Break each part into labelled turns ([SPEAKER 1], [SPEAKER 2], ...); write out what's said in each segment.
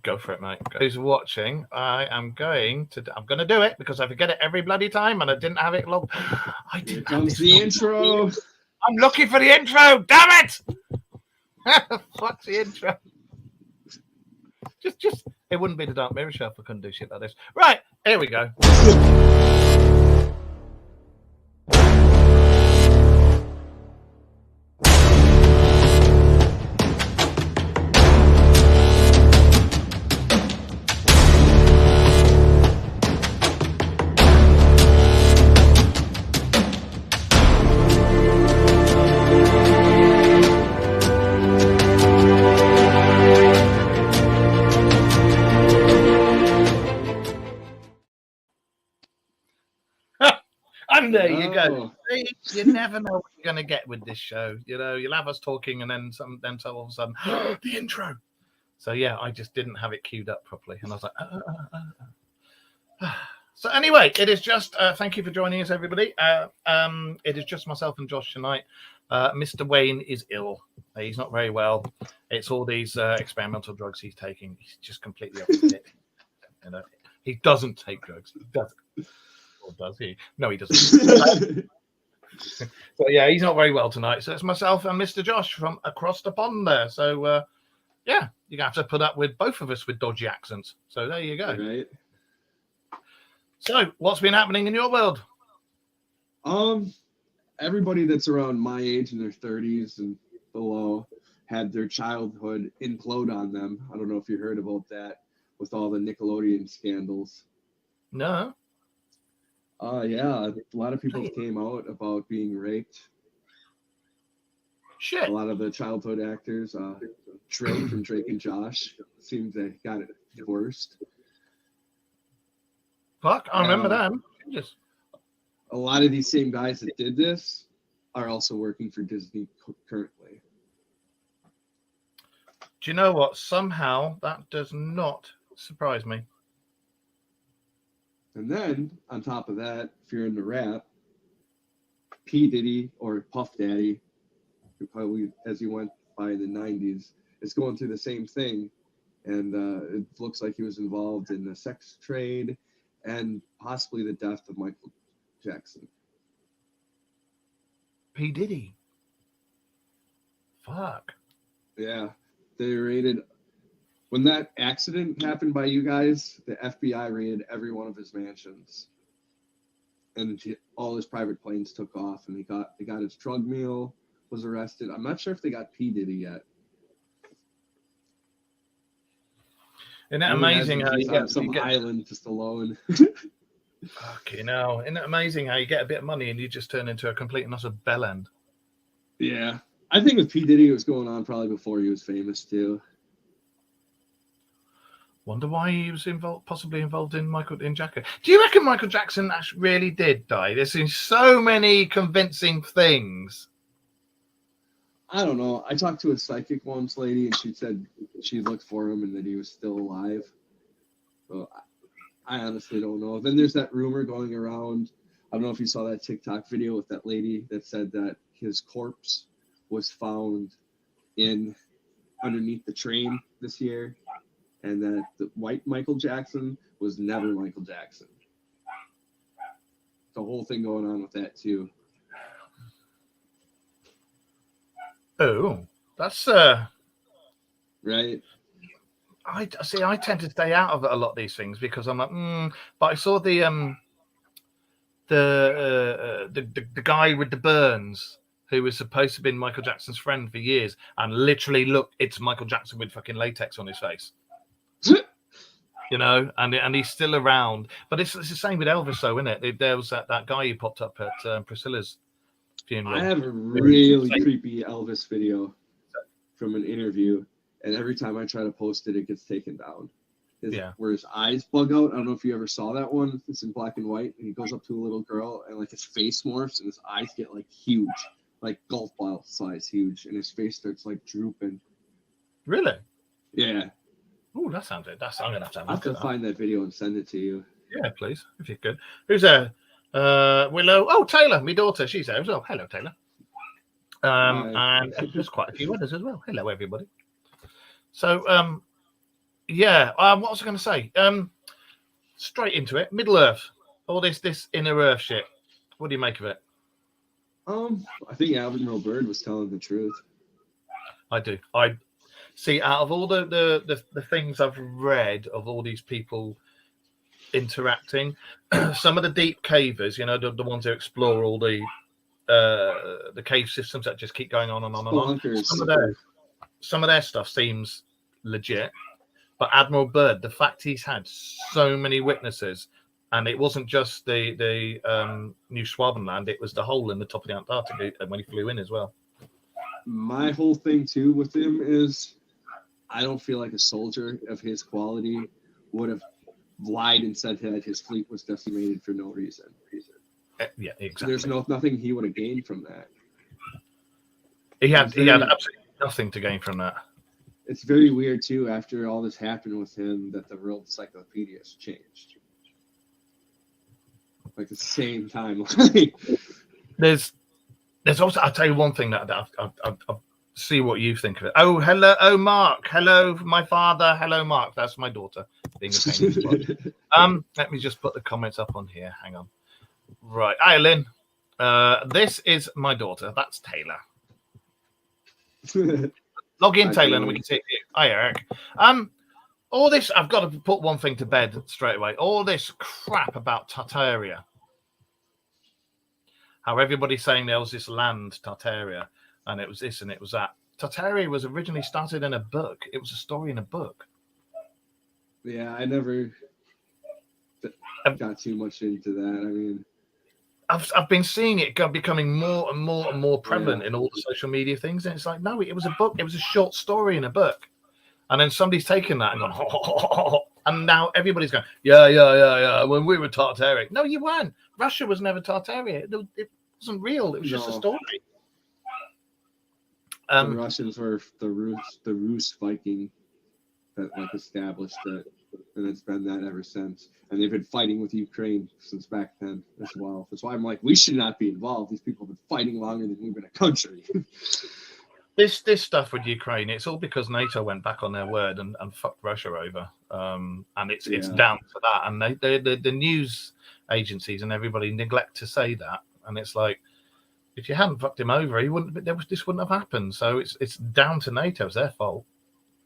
[SPEAKER 1] Go for it, mate. Who's watching? I'm going to do it because I forget it every bloody time, and I didn't have it logged.
[SPEAKER 2] Here comes the intro.
[SPEAKER 1] I'm looking for the intro. Damn it! What's the intro? Just. It wouldn't be the Dark Mirror Show if I couldn't do shit like this. Right, here we go. And there you go. See, you never know what you're going to get with this show. You know, you'll have us talking, and then so all of a sudden, the intro. So yeah, I just didn't have it queued up properly, and I was like, So anyway, it is just thank you for joining us, everybody. It is just myself and Josh tonight. Mr. Wayne is ill. He's not very well. It's all these experimental drugs he's taking. He's just completely opposite. You know, he doesn't take drugs. He doesn't. Or does he? No, he doesn't. So yeah, he's not very well tonight. So it's myself and Mr. Josh from across the pond there. So yeah, you're gonna have to put up with both of us with dodgy accents. So there you go.
[SPEAKER 2] Right.
[SPEAKER 1] So what's been happening in your world?
[SPEAKER 2] Everybody that's around my age in their 30s and below had their childhood implode on them. I don't know if you heard about that with all the Nickelodeon scandals.
[SPEAKER 1] No.
[SPEAKER 2] Yeah, a lot of people came out about being raped.
[SPEAKER 1] Shit.
[SPEAKER 2] A lot of the childhood actors, Drake from Drake and Josh, seems they got it divorced.
[SPEAKER 1] Fuck, I remember them. Just...
[SPEAKER 2] A lot of these same guys that did this are also working for Disney currently.
[SPEAKER 1] Do you know what? Somehow that does not surprise me.
[SPEAKER 2] And then, on top of that, if you're into rap, P. Diddy, or Puff Daddy, who probably, as he went by in the 90s, is going through the same thing. And it looks like he was involved in the sex trade and possibly the death of Michael Jackson.
[SPEAKER 1] P. Diddy. Fuck.
[SPEAKER 2] Yeah. They raided... When that accident happened by you guys, the FBI raided every one of his mansions, and all his private planes took off. And they got his drug mule, was arrested. I'm not sure if they got P. Diddy yet.
[SPEAKER 1] Isn't that amazing how you get
[SPEAKER 2] some island just alone?
[SPEAKER 1] Fucking hell! Isn't it amazing how you get a bit of money and you just turn into a complete and utter bellend?
[SPEAKER 2] Yeah, I think with P. Diddy, it was going on probably before he was famous too.
[SPEAKER 1] Wonder why he was possibly involved in Jackson. Do you reckon Michael Jackson actually really did die? There's been so many convincing things.
[SPEAKER 2] I don't know. I talked to a psychic once, lady, and she said she looked for him and that he was still alive. So I honestly don't know. Then there's that rumor going around. I don't know if you saw that TikTok video with that lady that said that his corpse was found underneath the train this year. And that the white Michael Jackson was never Michael Jackson. The whole thing going on with that too.
[SPEAKER 1] Oh, that's
[SPEAKER 2] right.
[SPEAKER 1] I see. I tend to stay out of a lot of these things because I'm like, But I saw the guy with the burns who was supposed to have been Michael Jackson's friend for years, and literally look, it's Michael Jackson with fucking latex on his face. You know, and he's still around. But it's the same with Elvis, though, isn't it? There was that guy who popped up at Priscilla's funeral.
[SPEAKER 2] I have a really creepy Elvis video from an interview, and every time I try to post it, it gets taken down. Where his eyes bug out. I don't know if you ever saw that one. It's in black and white, and he goes up to a little girl, and like his face morphs, and his eyes get like huge, like golf ball size huge, and his face starts like drooping.
[SPEAKER 1] Really?
[SPEAKER 2] Yeah.
[SPEAKER 1] Oh, that sounds good. I'm gonna have to.
[SPEAKER 2] I'll have to find that video and send it to you.
[SPEAKER 1] Yeah, please, if you could. Who's there? Willow. Oh, Taylor, my daughter. She's there as well. Hello, Taylor. And there's quite a few others as well. Hello, everybody. So, Yeah. What was I going to say? Straight into it. Middle Earth. All this inner Earth shit. What do you make of it?
[SPEAKER 2] I think Admiral Byrd was telling the truth.
[SPEAKER 1] I do. I see. Out of all the things I've read of all these people interacting, some of the deep cavers, you know, the ones who explore all the cave systems that just keep going on and on and on. Some of their stuff seems legit, but Admiral Byrd, the fact he's had so many witnesses, and it wasn't just the New Schwabenland, it was the hole in the top of the Antarctic when he flew in as well.
[SPEAKER 2] My whole thing too with him is I don't feel like a soldier of his quality would have lied and said that his fleet was decimated for no reason.
[SPEAKER 1] Yeah, exactly.
[SPEAKER 2] So there's nothing he would have gained from that.
[SPEAKER 1] He had absolutely nothing to gain from that.
[SPEAKER 2] It's very weird too, after all this happened with him, that the World Encyclopedia has changed. Like the same timeline.
[SPEAKER 1] There's also, I'll tell you one thing that I'll see what you think of it. Oh, hello. Oh, Mark. Hello, my father. Hello, Mark. That's my daughter. Being a pain in the butt. Let me just put the comments up on here. Hang on. Right. Hi, Lynn. This is my daughter. That's Taylor. Log in, Taylor, and we can see you. Hi, Eric. All this, I've got to put one thing to bed straight away. All this crap about Tartaria. How everybody's saying there was this land, Tartaria, and it was this and it was that. Tartaria was originally started in a book. It was a story in a book.
[SPEAKER 2] Yeah, I never got too much into that. I mean,
[SPEAKER 1] I've been seeing it becoming more and more and more prevalent in all the social media things, and it's like, no, it was a book. It was a short story in a book, and then somebody's taken that and gone, and now everybody's going, yeah. When we were Tartaria, no, you weren't. Russia was never Tartaria. It wasn't real. It was just a story.
[SPEAKER 2] The Russians were the Rus Viking that like established it, and it's been that ever since. And they've been fighting with Ukraine since back then as well. That's why I'm like, we should not be involved. These people have been fighting longer than we've been a country. This
[SPEAKER 1] stuff with Ukraine, it's all because NATO went back on their word and fucked Russia over. And it's down to that. And the news agencies and everybody neglect to say that. And it's like, if you hadn't fucked him over, this wouldn't have happened. So it's down to NATO. It's their fault.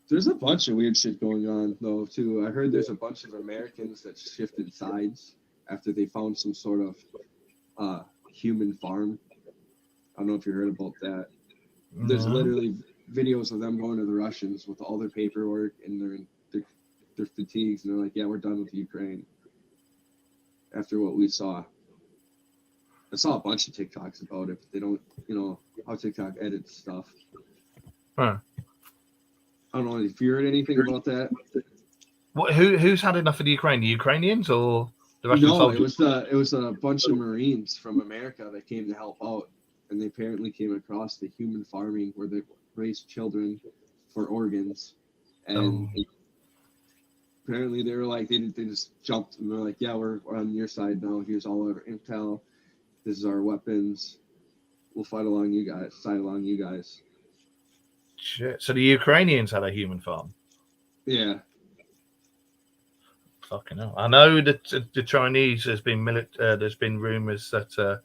[SPEAKER 2] There's a bunch of weird shit going on, though, too. I heard there's a bunch of Americans that shifted sides after they found some sort of human farm. I don't know if you heard about that. No. There's literally videos of them going to the Russians with all their paperwork and their fatigues, and they're like, yeah, we're done with Ukraine. After what we saw. I saw a bunch of TikToks about it, but they don't, how TikTok edits stuff.
[SPEAKER 1] Huh.
[SPEAKER 2] I don't know if you heard anything about that.
[SPEAKER 1] What? Who's had enough of the Ukraine? The Ukrainians or the Russian soldiers?
[SPEAKER 2] It was a bunch of Marines from America that came to help out, and they apparently came across the human farming where they raised children for organs, and apparently they were like they just jumped and they're like, yeah, we're on your side now. Here's all our intel. This is our weapons. We'll fight along you guys.
[SPEAKER 1] Shit. So the Ukrainians had a human farm.
[SPEAKER 2] Yeah.
[SPEAKER 1] Fucking hell. I know that the Chinese there's been rumors that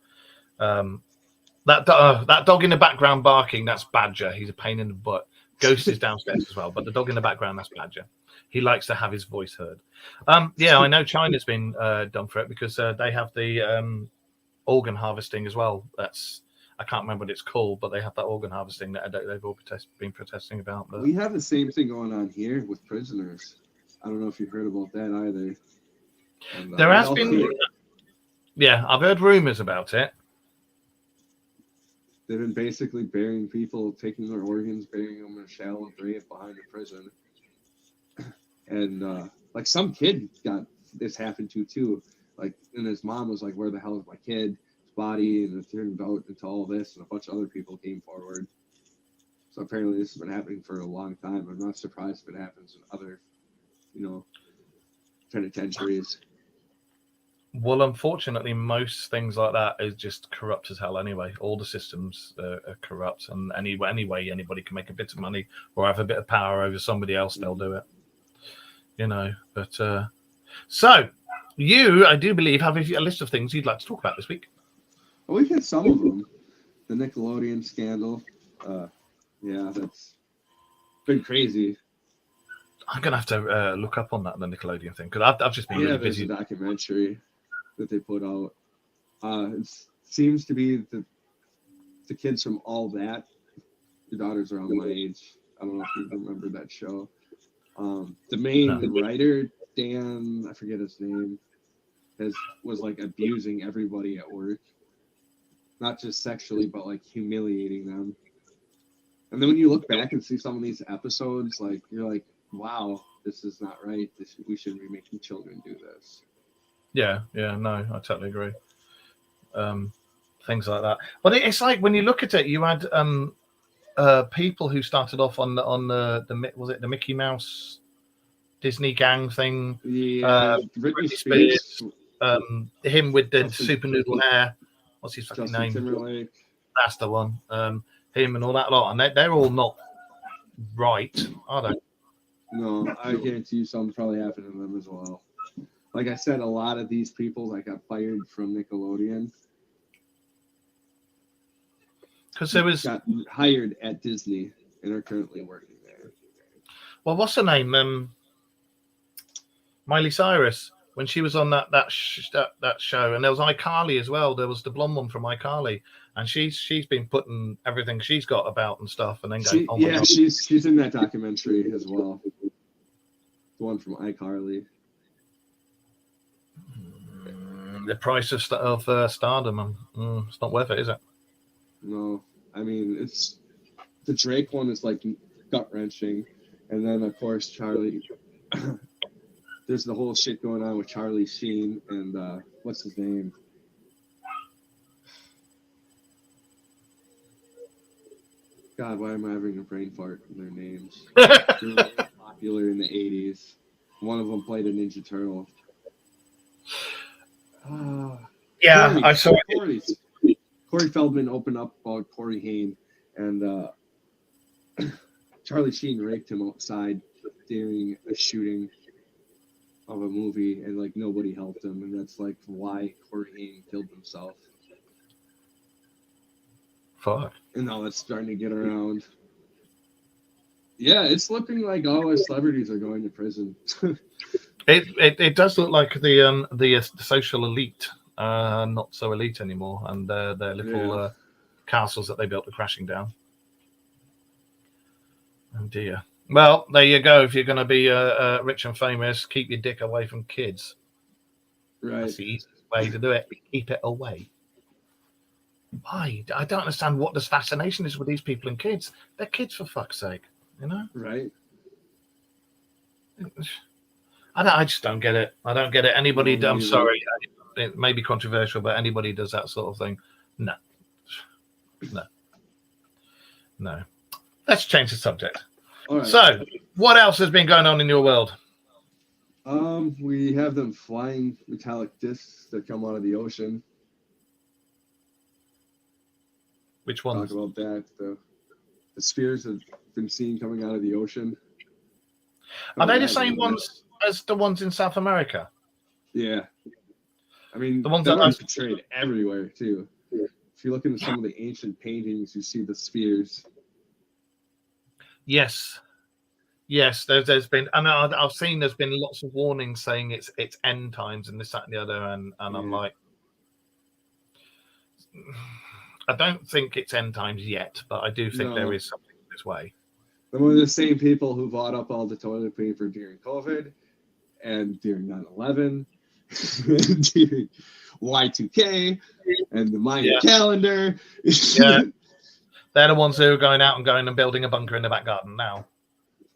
[SPEAKER 1] that dog in the background barking, that's Badger. He's a pain in the butt. Ghost is downstairs as well, but the dog in the background, that's Badger. He likes to have his voice heard. Yeah, I know China's been done for it because they have the organ harvesting as well. I can't remember what it's called, but they have that organ harvesting that they've all been protesting about. But
[SPEAKER 2] we have the same thing going on here with prisoners. I don't know if you've heard about that either. And,
[SPEAKER 1] there has been, I've heard rumors about it.
[SPEAKER 2] They've been basically burying people, taking their organs, burying them in a shallow grave behind a prison. And like some kid got this happened to too. Like, and his mom was like, "Where the hell is my kid?" Body, and it turned out into all this, and a bunch of other people came forward. So apparently this has been happening for a long time. I'm not surprised if it happens in other, penitentiaries.
[SPEAKER 1] Well, unfortunately, most things like that is just corrupt as hell anyway. All the systems are corrupt, and anyway, anybody can make a bit of money or have a bit of power over somebody else, they'll do it. you know. But so you, I do believe, have a list of things you'd like to talk about this week.
[SPEAKER 2] Well, we've had some of them. The Nickelodeon scandal. Yeah, that's been crazy.
[SPEAKER 1] I'm gonna have to look up on that, the Nickelodeon thing, because I've just been really busy.
[SPEAKER 2] There's a documentary that they put out. It seems to be the kids from All That. Your daughter's around my age. I don't know if you remember that show. The main writer, Dan, I forget his name, was like abusing everybody at work. Not just sexually, but like humiliating them. And then when you look back and see some of these episodes, like you're like, wow, this is not right. We shouldn't be making children do this.
[SPEAKER 1] Yeah, no, I totally agree. Things like that. But it's like when you look at it, you had people who started off on the was it the Mickey Mouse Disney gang thing?
[SPEAKER 2] Yeah, Britney Spears.
[SPEAKER 1] Him with the super noodle hair. What's his fucking name?
[SPEAKER 2] Timberlake.
[SPEAKER 1] That's the one. Him and all that lot, and they're all not right, are they?
[SPEAKER 2] No, I guarantee you something probably happened to them as well. Like I said, a lot of these people that got fired from Nickelodeon
[SPEAKER 1] because there was
[SPEAKER 2] got hired at Disney and are currently working there.
[SPEAKER 1] Well, what's her name? Miley Cyrus, when she was on that show, and there was iCarly as well. There was the blonde one from iCarly, and she's been putting everything she's got about and stuff, and then going,
[SPEAKER 2] she's in that documentary as well. The one from iCarly.
[SPEAKER 1] The price of stardom, it's not worth it, is it?
[SPEAKER 2] No, I mean it's the Drake one is like gut wrenching, and then of course Charlie. There's the whole shit going on with Charlie Sheen and what's his name? God, why am I having a brain fart in their names? They were really popular in the 80s. One of them played a Ninja Turtle.
[SPEAKER 1] I saw
[SPEAKER 2] Corey Feldman opened up about Corey Haim, and Charlie Sheen raked him outside during a shooting of a movie, and like nobody helped him, and that's like why Corey Haim killed himself.
[SPEAKER 1] Fuck.
[SPEAKER 2] And now it's starting to get around. Yeah, it's looking like all our celebrities are going to prison.
[SPEAKER 1] It does look like the social elite, not so elite anymore, and their little castles that they built are crashing down. Oh dear. Well, there you go. If you're going to be rich and famous, keep your dick away from kids.
[SPEAKER 2] Right.
[SPEAKER 1] That's the easiest way to do it. Keep it away. Why? I don't understand what this fascination is with these people and kids. They're kids, for fuck's sake. You know?
[SPEAKER 2] Right.
[SPEAKER 1] I just don't get it. I don't get it. Anybody, I'm sorry, it may be controversial, but anybody does that sort of thing. No. Let's change the subject.
[SPEAKER 2] All right.
[SPEAKER 1] So, what else has been going on in your world?
[SPEAKER 2] We have them flying metallic discs that come out of the ocean.
[SPEAKER 1] Which ones?
[SPEAKER 2] Talk about that. The spheres have been seen coming out of the ocean.
[SPEAKER 1] Are they the same ones as the ones in South America?
[SPEAKER 2] Yeah. I mean,
[SPEAKER 1] the ones
[SPEAKER 2] that
[SPEAKER 1] that are
[SPEAKER 2] portrayed everywhere too. If you look into some of the ancient paintings, you see the spheres.
[SPEAKER 1] Yes. There's been, and I've seen there's been lots of warnings saying it's end times and this, that, and the other, and I'm like, I don't think it's end times yet, but I do think there is something this way.
[SPEAKER 2] They're one of the same people who bought up all the toilet paper during COVID and during 9/11, during Y2K and the Mayan calendar.
[SPEAKER 1] Yeah. They're the ones who are going and building a bunker in the back garden now.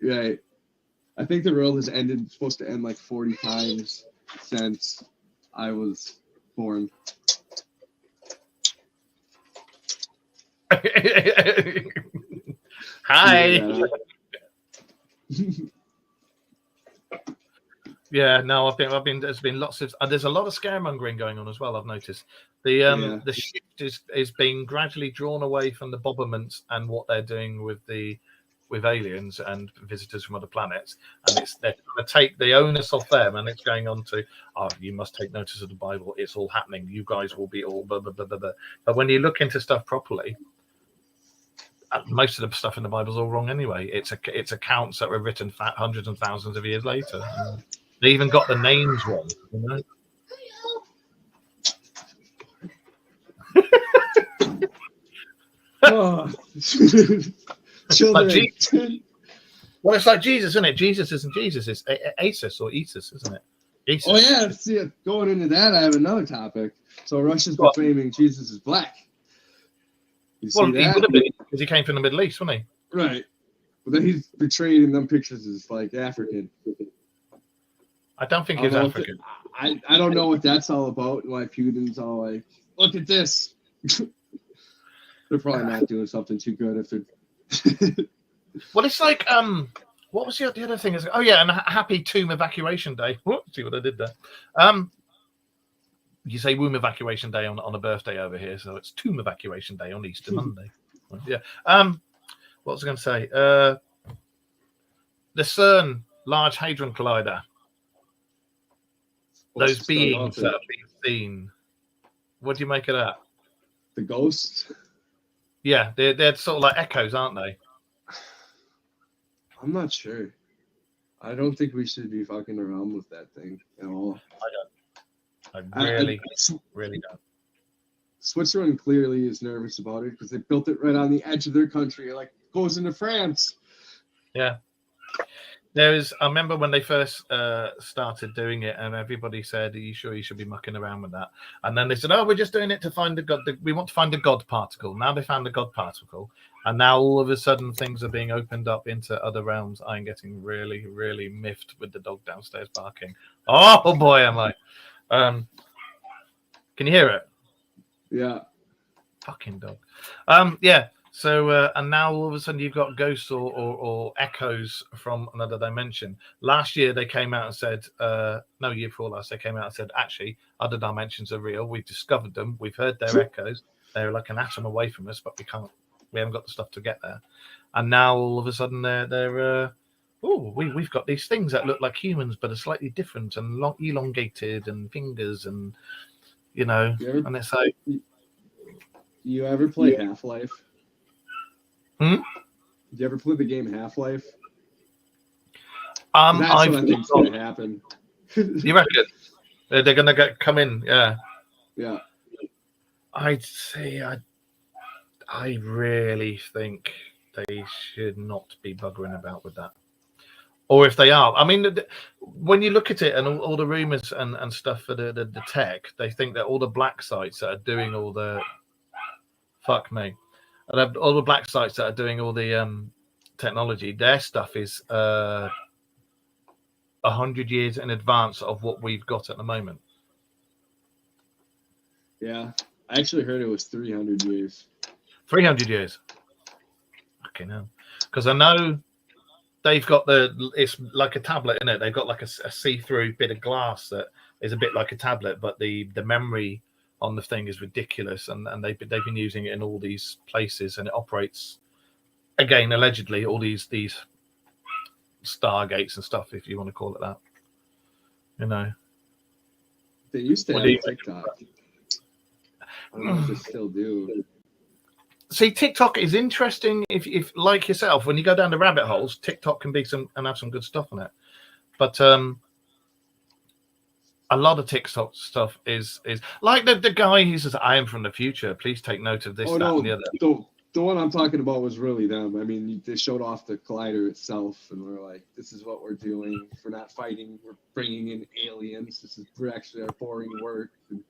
[SPEAKER 2] Right. I think the world has supposed to end like 40 times since I was born.
[SPEAKER 1] Hi. Yeah, no, I've been. There's been lots of. There's a lot of scaremongering going on as well. I've noticed the shift is being gradually drawn away from the Bobberments and what they're doing with the with aliens and visitors from other planets, and they're going to take the onus off them, and it's going on to, oh, you must take notice of the Bible. It's all happening. You guys will be all blah, blah, blah, blah, blah. But when you look into stuff properly, most of the stuff in the Bible is all wrong anyway. It's accounts that were written hundreds and thousands of years later. They even got the names wrong. You know?
[SPEAKER 2] Oh.
[SPEAKER 1] Like well, it's like Jesus, isn't it? Jesus isn't Jesus. It's Asus or Esus, isn't it? Esus.
[SPEAKER 2] Oh yeah. See, going into that, I have another topic. So Russia's proclaiming Jesus is black. You see that?
[SPEAKER 1] He would have been because he came from the Middle East, wouldn't he?
[SPEAKER 2] Right. But then he's portrayed in them pictures as like African.
[SPEAKER 1] I don't think he's African.
[SPEAKER 2] I don't know what that's all about. Why Putin's all like, look at this. They're probably not doing something too good if it.
[SPEAKER 1] Well, it's like what was the other thing? Oh yeah, and happy tomb evacuation day. Whoop, see what I did there. You say womb evacuation day on a birthday over here, so it's tomb evacuation day on Easter Monday. Yeah. What was I going to say? The CERN Large Hadron Collider. Those beings that have been seen. What do you make of that?
[SPEAKER 2] The ghosts.
[SPEAKER 1] Yeah, they're sort of like echoes, aren't they?
[SPEAKER 2] I'm not sure. I don't think we should be fucking around with that thing at all.
[SPEAKER 1] I really don't.
[SPEAKER 2] Switzerland clearly is nervous about it because they built it right on the edge of their country. Like, goes into France.
[SPEAKER 1] Yeah. I remember when they first started doing it, and everybody said, "Are you sure you should be mucking around with that?" And then they said, "Oh, we're just doing it to find the God. We want to find the God particle." Now they found the God particle, and now all of a sudden things are being opened up into other realms. I'm getting really, really miffed with the dog downstairs barking. Oh boy, am I! Can you hear it?
[SPEAKER 2] Yeah.
[SPEAKER 1] Fucking dog. Yeah. So, and now all of a sudden you've got ghosts or echoes from another dimension. Last year they came out and said, no, year before last, they came out and said, actually, other dimensions are real. We've discovered them. We've heard their echoes. They're like an atom away from us, but we haven't got the stuff to get there. And now all of a sudden we've got these things that look like humans, but are slightly different and elongated and fingers and, and it's like.
[SPEAKER 2] You ever play Half-Life?
[SPEAKER 1] Hmm?
[SPEAKER 2] Did you ever play the game Half-Life?
[SPEAKER 1] That's
[SPEAKER 2] what I think's going to happen.
[SPEAKER 1] You reckon? They're going to come in, yeah.
[SPEAKER 2] Yeah.
[SPEAKER 1] I'd say I really think they should not be buggering about with that. Or if they are. I mean, when you look at it and all the rumors and stuff for the tech, they think that all the black sites that are doing all the... Fuck me. All the black sites that are doing all the technology, their stuff is 100 years in advance of what we've got at the moment.
[SPEAKER 2] Yeah, I actually heard it was 300 years.
[SPEAKER 1] 300 years. Okay, no, because I know they've got it's like a tablet in it. They've got like a see-through bit of glass that is a bit like a tablet, but the memory on the thing is ridiculous, and they've been using it in all these places, and it operates again allegedly all these stargates and stuff, if you want to call it that.
[SPEAKER 2] They used to have TikTok. I don't know if they still do.
[SPEAKER 1] See, TikTok is interesting if like yourself, when you go down the rabbit holes, TikTok can be have some good stuff on it, but a lot of TikTok stuff is like the guy who says, "I am from the future. Please take note of this, and the other."
[SPEAKER 2] The one I'm talking about was really them. I mean, they showed off the collider itself, and we're like, "This is what we're doing. We're not fighting. We're bringing in aliens. We're actually our boring work." And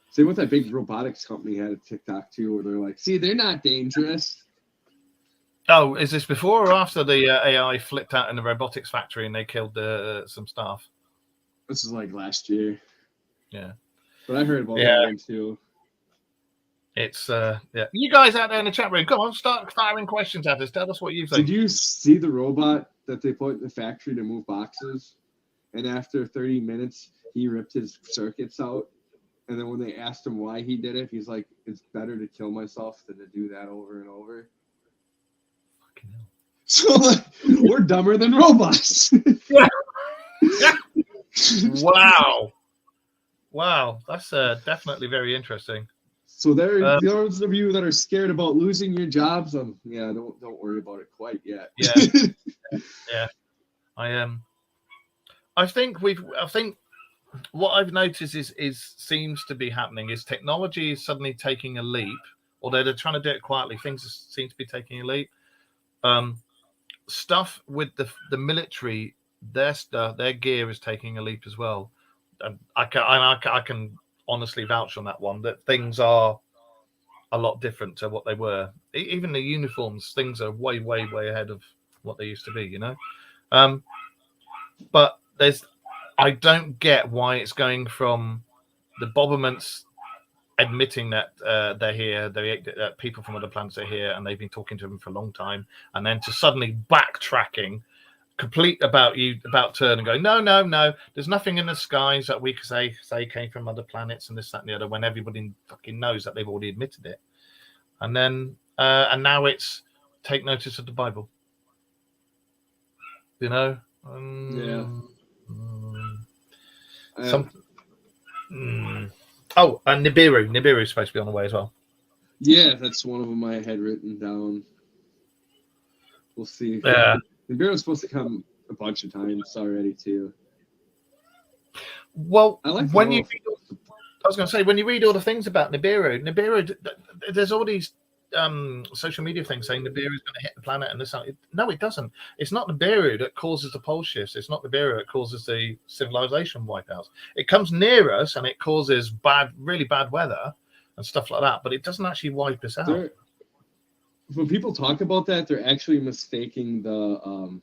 [SPEAKER 2] same with that big robotics company had a TikTok too, where they're like, "See, they're not dangerous."
[SPEAKER 1] Oh, is this before or after the AI flipped out in the robotics factory and they killed some staff?
[SPEAKER 2] This is like last year.
[SPEAKER 1] Yeah.
[SPEAKER 2] But I heard about that one too.
[SPEAKER 1] It's you guys out there in the chat room, come on, start firing questions at us. Tell us what you think.
[SPEAKER 2] Did you see the robot that they put in the factory to move boxes? And after 30 minutes, he ripped his circuits out. And then when they asked him why he did it, he's like, "It's better to kill myself than to do that over and over."
[SPEAKER 1] Fucking hell.
[SPEAKER 2] So like, we're dumber than robots.
[SPEAKER 1] Yeah. Wow, that's definitely very interesting.
[SPEAKER 2] So those of you that are scared about losing your jobs, don't worry about it quite yet.
[SPEAKER 1] Yeah. I think what I've noticed is seems to be happening is technology is suddenly taking a leap, although they're trying to do it quietly. Things seem to be taking a leap. Stuff with the military, their gear is taking a leap as well. And I can honestly vouch on that one, that things are a lot different to what they were. Even the uniforms, things are way ahead of what they used to be, you know. But I don't get why it's going from the Bobberments admitting that they're here, that people from other planets are here, and they've been talking to them for a long time, and then to suddenly backtracking complete about turn and go, no, there's nothing in the skies that we could say came from other planets and this, that, and the other, when everybody fucking knows that they've already admitted it. And then and now it's take notice of the Bible, you know. Oh, and Nibiru is supposed to be on the way as well.
[SPEAKER 2] Yeah, that's one of them I had written down. We'll see.
[SPEAKER 1] Yeah.
[SPEAKER 2] Nibiru's supposed to come a bunch of times already too.
[SPEAKER 1] Well, I was going to say, when you read all the things about Nibiru, there's all these social media things saying Nibiru is going to hit the planet and this. No, it doesn't. It's not Nibiru that causes the pole shifts. It's not Nibiru that causes the civilization wipeouts. It comes near us and it causes really bad weather and stuff like that, but it doesn't actually wipe us out.
[SPEAKER 2] When people talk about that, they're actually mistaking the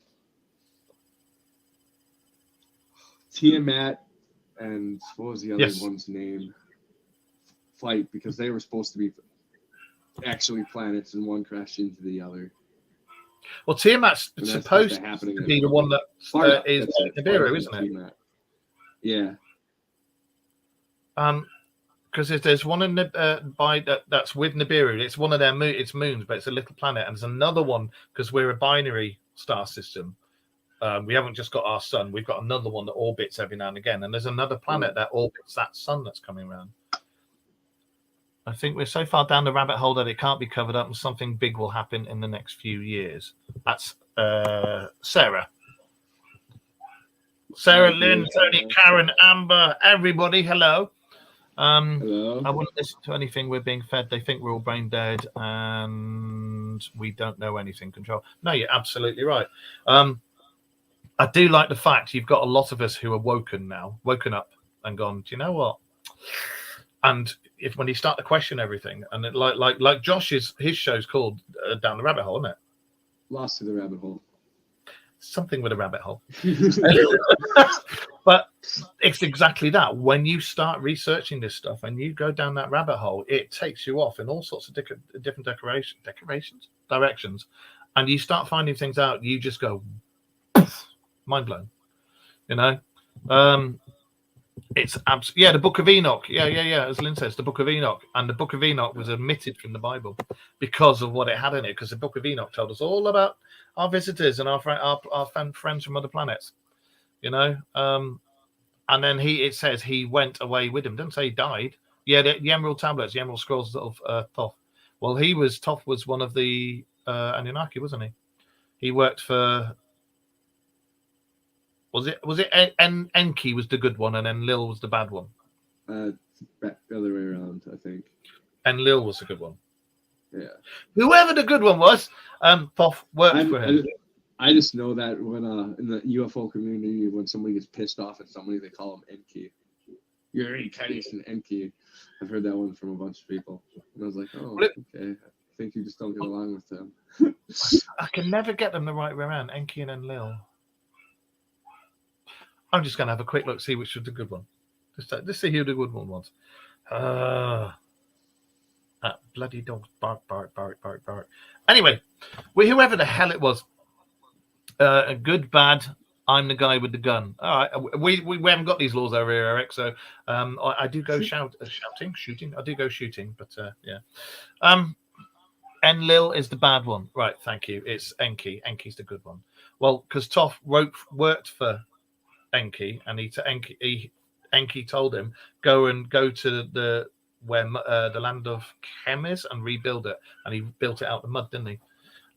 [SPEAKER 2] Tiamat and what was the other one's name? Fight, because they were supposed to be actually planets and one crashed into the other.
[SPEAKER 1] Well, Tiamat's supposed to be the one that is Nibiru, isn't it?
[SPEAKER 2] Tiamat. Yeah.
[SPEAKER 1] Because there's one in that's with Nibiru. It's one of their its moons, but it's a little planet. And there's another one because we're a binary star system. We haven't just got our sun. We've got another one that orbits every now and again. And there's another planet that orbits that sun that's coming around. I think we're so far down the rabbit hole that it can't be covered up, and something big will happen in the next few years. That's Sarah. Sarah, Lynn, Tony, Karen, Amber, everybody, hello.
[SPEAKER 2] Hello.
[SPEAKER 1] I wouldn't listen to anything we're being fed. They think we're all brain dead and we don't know anything. Control. No, you're absolutely right. I do like the fact you've got a lot of us who are woken up and gone, do you know what? And when you start to question everything, and it, like Josh's his show's called Down the Rabbit Hole, isn't it?
[SPEAKER 2] Lost to the Rabbit Hole.
[SPEAKER 1] Something with a rabbit hole. But it's exactly that. When you start researching this stuff and you go down that rabbit hole, it takes you off in all sorts of different directions, and you start finding things out. You just go mind blown, you know. It's the Book of Enoch. Yeah. As Lynn says, the Book of Enoch, and the Book of Enoch was omitted from the Bible because of what it had in it. Because the Book of Enoch told us all about our visitors and our friends from other planets, you know. And then it says he went away with him. Doesn't say he died. Yeah, the Emerald Tablets, the Emerald Scrolls of Thoth. Well, Thoth was one of the Anunnaki, wasn't he? He worked for. Was it Enki was the good one and Enlil was the bad one?
[SPEAKER 2] The other way around, I think.
[SPEAKER 1] Enlil was the good one.
[SPEAKER 2] Yeah.
[SPEAKER 1] Whoever the good one was, Thoth worked for him.
[SPEAKER 2] I just know that when in the UFO community, when somebody gets pissed off at somebody, they call them Enki. You're reincarnation Enki. I've heard that one from a bunch of people. And I was like, oh, okay. I think you just don't get along with them.
[SPEAKER 1] I can never get them the right way around, Enki and Enlil. I'm just going to have a quick look, see which was the good one. Just see who the good one was. That bloody dog bark. Anyway, whoever the hell it was, good, bad, I'm the guy with the gun. All right, we haven't got these laws over here, Eric. So I do go shooting. I do go shooting, but yeah. Enlil is the bad one, right? Thank you. It's Enki. Enki's the good one. Well, because Toph worked for Enki, and Enki told him go to the land of Chemis and rebuild it, and he built it out of mud, didn't he?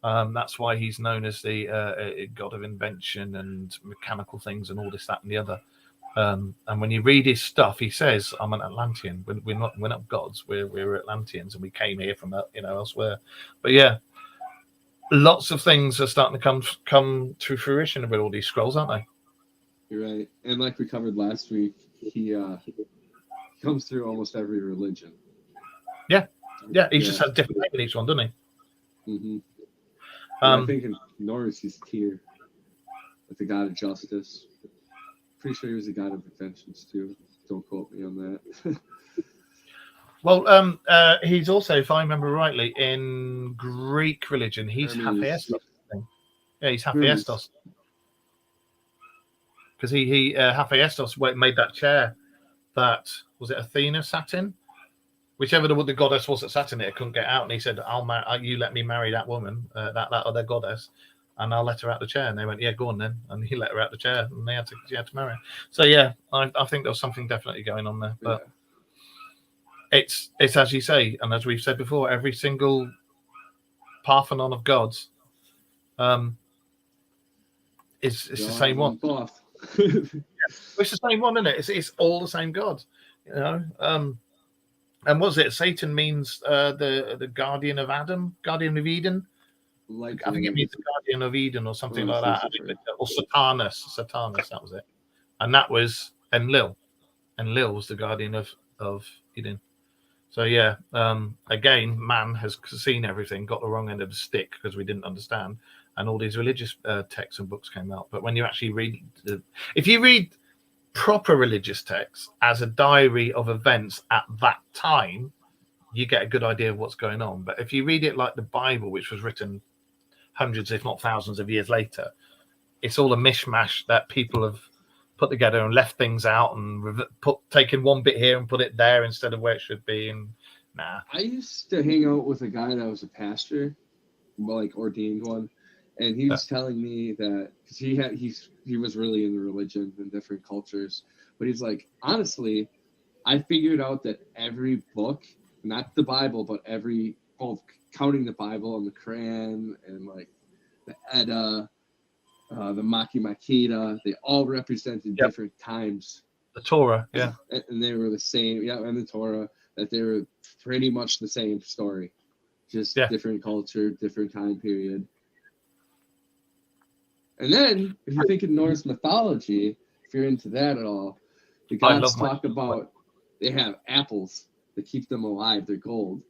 [SPEAKER 1] That's why he's known as the god of invention and mechanical things and all this, that, and the other. And when you read his stuff, he says, "I'm an Atlantean. We're not gods. We're Atlanteans, and we came here from elsewhere." But yeah, lots of things are starting to come to fruition with all these scrolls, aren't they?
[SPEAKER 2] You're right, and like we covered last week, he comes through almost every religion.
[SPEAKER 1] Yeah. He just has different name in each one, doesn't he?
[SPEAKER 2] Mm-hmm. I think in Norse he's Tyr, like the god of justice. Pretty sure he was the god of inventions too. Don't quote me on that.
[SPEAKER 1] Well, he's also, if I remember rightly, in Greek religion, he's Hephaestus. Yeah, he's Hephaestus. Because Hephaestus made that chair that, was it Athena sat in? Whichever the goddess was that sat in it, couldn't get out. And he said, you let me marry that woman, that other goddess, and I'll let her out the chair. And they went, yeah, go on then. And he let her out the chair, and she had to marry her. So yeah, I think there was something definitely going on there. But it's as you say, and as we've said before, every single Parthenon of gods is the same one. It's the same one, isn't it? It's all the same god, and was it Satan means the guardian of Adam, guardian of Eden? I think it means the guardian of Eden or something like that. Or Saturnus, that was it. And that was Enlil. Enlil was the guardian of Eden. So yeah, again, man has seen everything, got the wrong end of the stick because we didn't understand, and all these religious texts and books came out. But when you actually read, if you read proper religious texts as a diary of events at that time, you get a good idea of what's going on. But if you read it like the Bible, which was written hundreds, if not thousands of years later, it's all a mishmash that people have put together and left things out and taken one bit here and put it there instead of where it should be. And I
[SPEAKER 2] used to hang out with a guy that was a pastor, like ordained one, and he was telling me that because he was really into religion and different cultures, but he's like, honestly, I figured out that every book, not the Bible, but counting the Bible and the Quran and like the Edda, the Maki Makeda, they all represented different times.
[SPEAKER 1] The Torah, yeah.
[SPEAKER 2] And they were the same, and the Torah, that they were pretty much the same story, just different culture, different time period. And then, if you think of Norse mythology, if you're into that at all, the gods talk about they have apples that keep them alive. They're gold.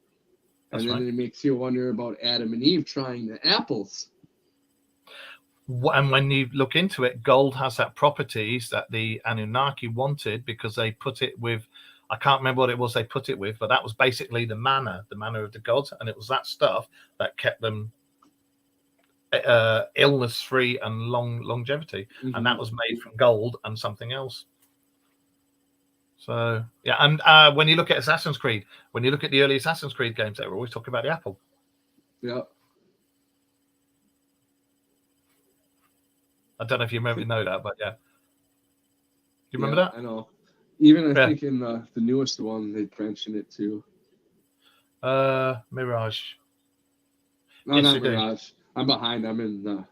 [SPEAKER 2] And then it makes you wonder about Adam and Eve trying the apples.
[SPEAKER 1] And when you look into it, gold has that properties that the Anunnaki wanted because they put it with, I can't remember what it was they put it with, but that was basically the manna of the gods. And it was that stuff that kept them illness-free and longevity. Mm-hmm. And that was made from gold and something else. So, yeah. And when you look at Assassin's Creed, when you look at the early Assassin's Creed games, they were always talking about the apple.
[SPEAKER 2] Yeah.
[SPEAKER 1] I don't know if you know that, but yeah. Do you remember that?
[SPEAKER 2] I know. Even I think in the newest one, they mentioned it too.
[SPEAKER 1] Mirage.
[SPEAKER 2] No, yes, not Mirage. I'm behind. I'm in the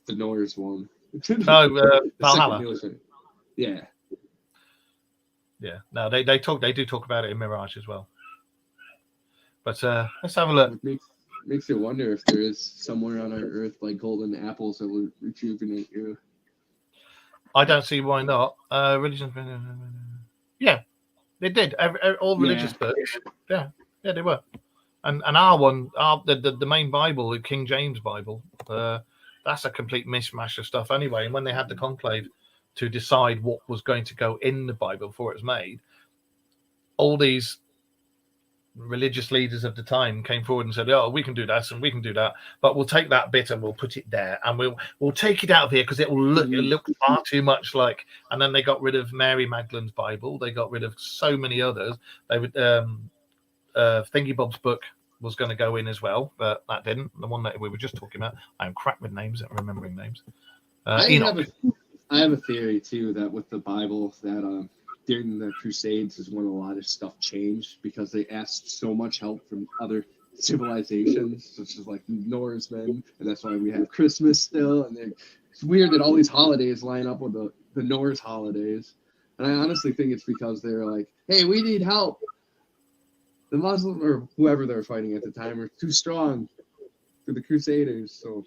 [SPEAKER 2] Norse one.
[SPEAKER 1] Valhalla.
[SPEAKER 2] Yeah.
[SPEAKER 1] Yeah. No, they do talk about it in Mirage as well. But let's have a look.
[SPEAKER 2] Makes you wonder if there is somewhere on our Earth like golden apples that would rejuvenate you.
[SPEAKER 1] I don't see why not. Religion. Yeah, they did. All religious books. Yeah, they were. And our one, the main Bible, the King James Bible, that's a complete mishmash of stuff anyway. And when they had the conclave to decide what was going to go in the Bible before it was made, all these religious leaders of the time came forward and said, "Oh, we can do this and we can do that, but we'll take that bit and we'll put it there, and we'll take it out of here because it will look far too much like." And then they got rid of Mary Magdalene's Bible. They got rid of so many others. They would Thingy Bob's book, was going to go in as well, but that didn't. The one that we were just talking about, I'm crap with names and remembering names. Enoch.
[SPEAKER 2] I have a theory too that with the Bible that during the Crusades is when a lot of stuff changed because they asked so much help from other civilizations, such as like Norsemen, and that's why we have Christmas still. And it's weird that all these holidays line up with the Norse holidays. And I honestly think it's because they're like, hey, we need help. The Muslim or whoever they're fighting at the time are too strong for the Crusaders. So,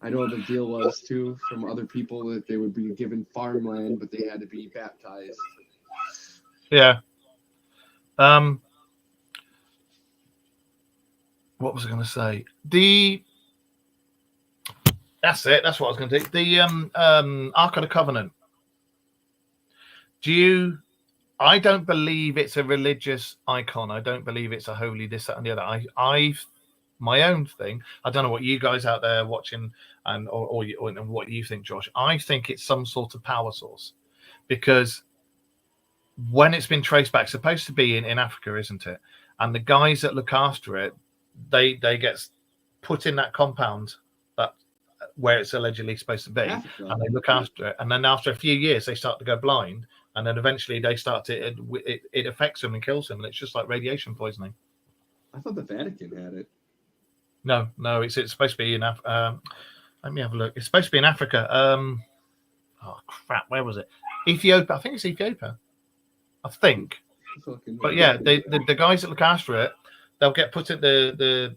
[SPEAKER 2] I know the deal was too from other people that they would be given farmland, but they had to be baptized.
[SPEAKER 1] Yeah. What was I going to say? That's it. That's what I was going to do. The Ark of the Covenant. I don't believe it's a religious icon. I don't believe it's a holy this, that, and the other. My own thing. I don't know what you guys out there watching and or what you think, Josh. I think it's some sort of power source, because when it's been traced back, it's supposed to be in Africa, isn't it? And the guys that look after it, they get put in that compound that where it's allegedly supposed to be, Africa. And they look after it. And then after a few years, they start to go blind, and then eventually they start to it affects them and kills them, and it's just like radiation poisoning.
[SPEAKER 2] I thought the Vatican had it.
[SPEAKER 1] No, it's supposed to be in let me have a look. It's supposed to be in Africa. Oh crap, where was it? Ethiopia. I think it's Ethiopia. I think. But yeah, the guys that look after it, they'll get put at the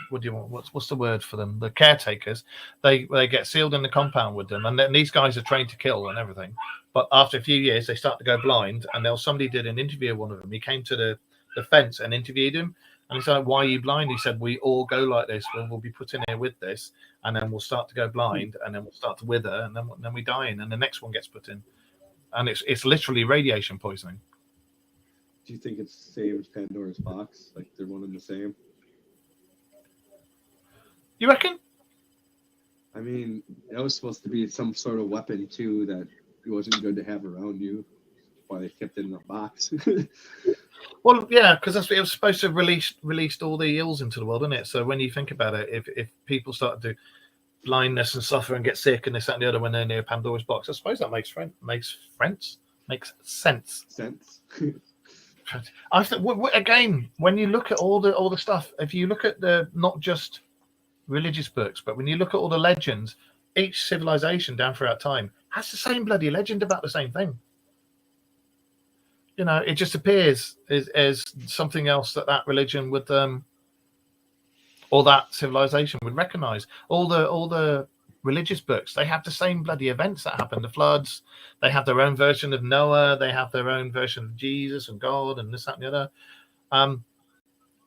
[SPEAKER 1] what do you want? What's the word for them? The caretakers. They get sealed in the compound with them, and then these guys are trained to kill and everything. But after a few years, they start to go blind, and somebody did an interview of one of them. He came to the fence and interviewed him. And he's like, why are you blind? He said, we all go like this. We'll be put in here with this, and then we'll start to go blind, and then we'll start to wither, and then we die in, and the next one gets put in. And it's literally radiation poisoning.
[SPEAKER 2] Do you think it's the same as Pandora's box? Like they're one and the same?
[SPEAKER 1] You reckon?
[SPEAKER 2] I mean, that was supposed to be some sort of weapon, too, that it wasn't good to have around you. Why they kept it in a box.
[SPEAKER 1] Well, yeah, because that's what it was supposed to have released all the ills into the world, isn't it? So when you think about it, if people start to blindness and suffer and get sick and this, that, and the other when they're near Pandora's box, I suppose that makes sense. I think again, when you look at all the stuff, if you look at the not just religious books, but when you look at all the legends, each civilization down throughout time has the same bloody legend about the same thing. It just appears as something else that religion would, or that civilization would recognize. All the religious books, they have the same bloody events that happen. The floods, they have their own version of Noah, they have their own version of Jesus and God and this, that, and the other.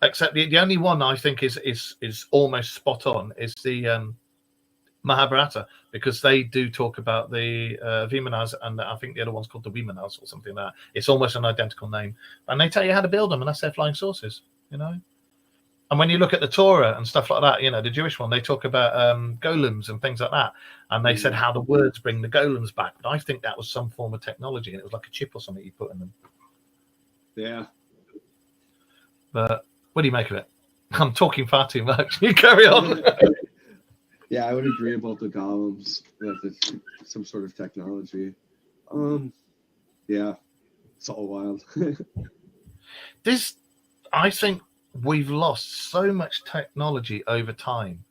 [SPEAKER 1] Except the only one I think is almost spot on is the Mahabharata, because they do talk about the Vimanas, and I think the other one's called the Vimanas or something like that. It's almost an identical name, and they tell you how to build them, and that's their flying saucers, And when you look at the Torah and stuff like that, the Jewish one, they talk about golems and things like that, and they said how the words bring the golems back. But I think that was some form of technology, and it was like a chip or something you put in them.
[SPEAKER 2] Yeah.
[SPEAKER 1] But what do you make of it? I'm talking far too much. You carry on.
[SPEAKER 2] Yeah, I would agree about the golems. That it's some sort of technology. Yeah, it's all wild.
[SPEAKER 1] I think we've lost so much technology over time,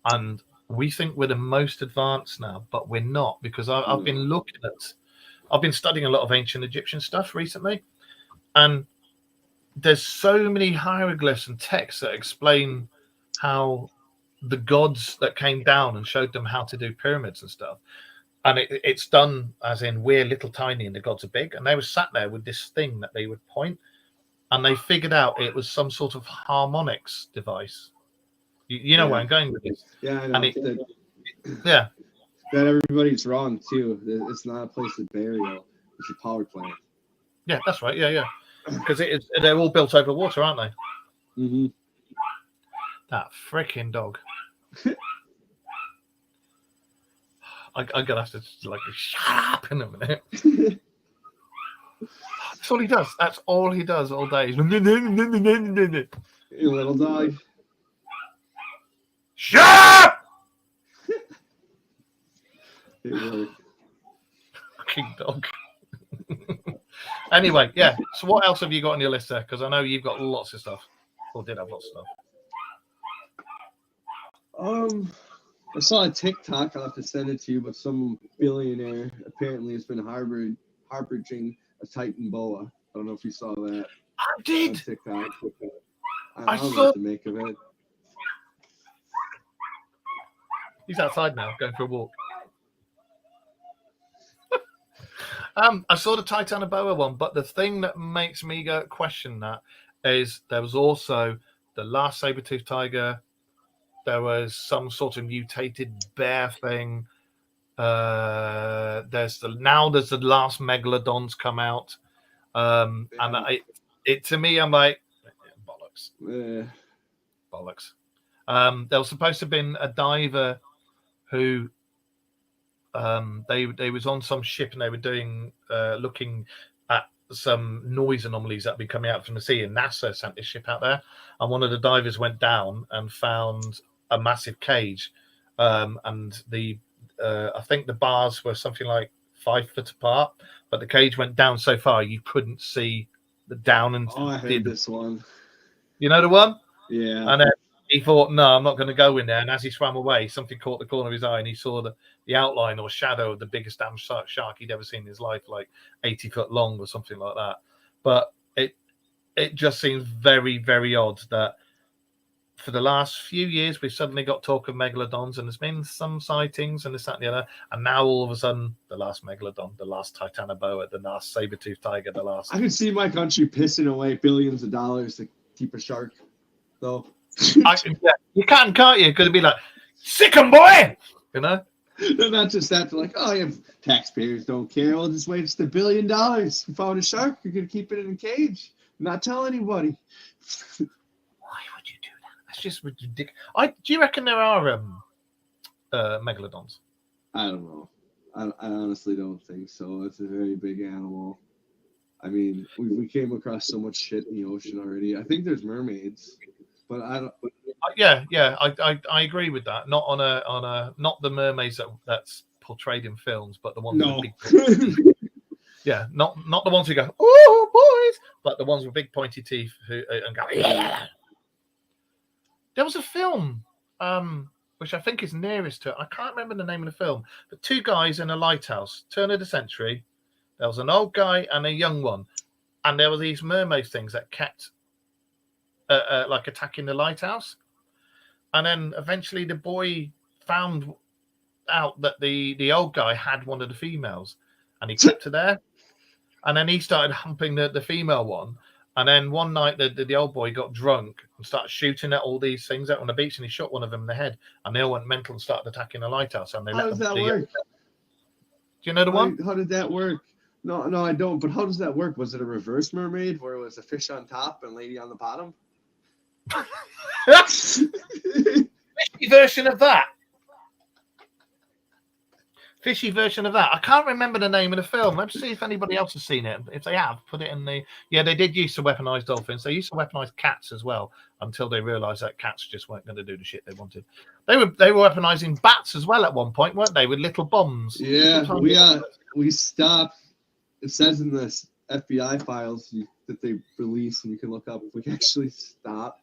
[SPEAKER 1] and we think we're the most advanced now, but we're not, because I've been studying a lot of ancient Egyptian stuff recently, and there's so many hieroglyphs and texts that explain how the gods that came down and showed them how to do pyramids and stuff. And it's done as in we're little tiny and the gods are big. And they were sat there with this thing that they would point, and they figured out it was some sort of harmonics device. You know where I'm going with this.
[SPEAKER 2] Yeah, I know.
[SPEAKER 1] That
[SPEAKER 2] everybody's wrong too. It's not a place of burial. It's a power plant.
[SPEAKER 1] Yeah, that's right. Yeah. Because they're all built over water, aren't they?
[SPEAKER 2] Mm-hmm.
[SPEAKER 1] That freaking dog. I'm gonna have to shut up in a minute. That's all he does. That's all he does all day.
[SPEAKER 2] You little dog.
[SPEAKER 1] Shut up! Fucking dog. Anyway, yeah. So what else have you got on your list there? Because I know you've got lots of stuff. Or did have lots of stuff.
[SPEAKER 2] I saw a TikTok. I'll have to send it to you, but some billionaire apparently has been harboring a Titan boa. I don't know if you saw that.
[SPEAKER 1] I did.
[SPEAKER 2] On TikTok.
[SPEAKER 1] I
[SPEAKER 2] don't know
[SPEAKER 1] saw.
[SPEAKER 2] what to make of it.
[SPEAKER 1] He's outside now, going for a walk. I saw the Titanoboa one, but the thing that makes me go question that is there was also the last saber-toothed tiger. There was some sort of mutated bear thing. There's the last megalodons come out, and it to me, I'm like bollocks, bollocks. There was supposed to have been a diver who they was on some ship and they were doing looking at some noise anomalies that had been coming out from the sea, and NASA sent this ship out there, and one of the divers went down and found a massive cage, and I think the bars were something like 5 foot apart, but the cage went down so far you couldn't see the down. And
[SPEAKER 2] I heard this one.
[SPEAKER 1] You know the one?
[SPEAKER 2] Yeah.
[SPEAKER 1] And then he thought, no, I'm not going to go in there. And as he swam away, something caught the corner of his eye, and he saw the outline or shadow of the biggest damn shark he'd ever seen in his life, like 80 foot long or something like that. But it just seems very, very odd that for the last few years we've suddenly got talk of megalodons, and there's been some sightings and this, that, and the other, and now all of a sudden the last megalodon, the last Titanoboa, the last saber-toothed tiger, the last.
[SPEAKER 2] I could see my country pissing away billions of dollars to keep a shark, though.
[SPEAKER 1] You can't you? Because it'd be like, sick 'em, boy! You know?
[SPEAKER 2] They're not just that. They're like, oh, yeah, taxpayers don't care. We'll just wait. It's $1 billion. You found a shark. You're going to keep it in a cage. Not tell anybody.
[SPEAKER 1] Why would you do that? That's just ridiculous. Do you reckon there are megalodons?
[SPEAKER 2] I don't know. I honestly don't think so. It's a very big animal. I mean, we came across so much shit in the ocean already. I think there's mermaids, but I don't.
[SPEAKER 1] Yeah, I agree with that. Not on a not the mermaids that's portrayed in films, but the ones with big yeah, not the ones who go, oh boys, but the ones with big pointy teeth who and go, yeah. There was a film, which I think is nearest to it. I can't remember the name of the film, but 2 guys in a lighthouse, turn of the century. There was an old guy and a young one, and there were these mermaid things that kept like attacking the lighthouse. And then eventually the boy found out that the old guy had one of the females, and he kept her there. And then he started humping the female one. And then one night the old boy got drunk and started shooting at all these things out on the beach, and he shot one of them in the head, and they all went mental and started attacking the lighthouse. And they
[SPEAKER 2] how does that work?
[SPEAKER 1] Do you know the one?
[SPEAKER 2] How did that work? No, I don't. But how does that work? Was it a reverse mermaid where it was a fish on top and lady on the bottom?
[SPEAKER 1] Fishy version of that. Fishy version of that. I can't remember the name of the film. Let's see if anybody else has seen it. If they have, put it in the. Yeah, they did use to weaponize dolphins. They used to weaponize cats as well, until they realized that cats just weren't going to do the shit they wanted. They were weaponizing bats as well at one point, weren't they? With little bombs.
[SPEAKER 2] Yeah, we stopped. It says in the FBI files that they released, and you can look up. We actually stopped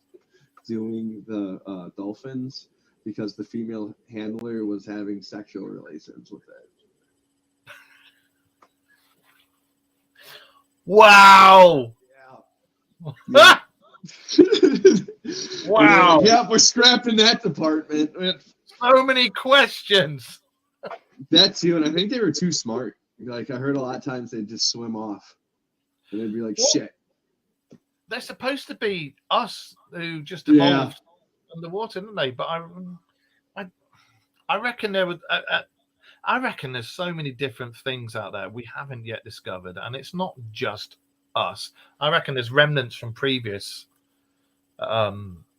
[SPEAKER 2] doing the dolphins because the female handler was having sexual relations with it.
[SPEAKER 1] Wow!
[SPEAKER 2] Yeah.
[SPEAKER 1] Wow!
[SPEAKER 2] Yeah, we're scrapping that department.
[SPEAKER 1] So many questions.
[SPEAKER 2] That too, and I think they were too smart. Like I heard a lot of times they'd just swim off, and they'd be like, "Shit."
[SPEAKER 1] They're supposed to be us who just evolved underwater, didn't they? But I reckon there was. I reckon there's so many different things out there we haven't yet discovered, and it's not just us. I reckon there's remnants from previous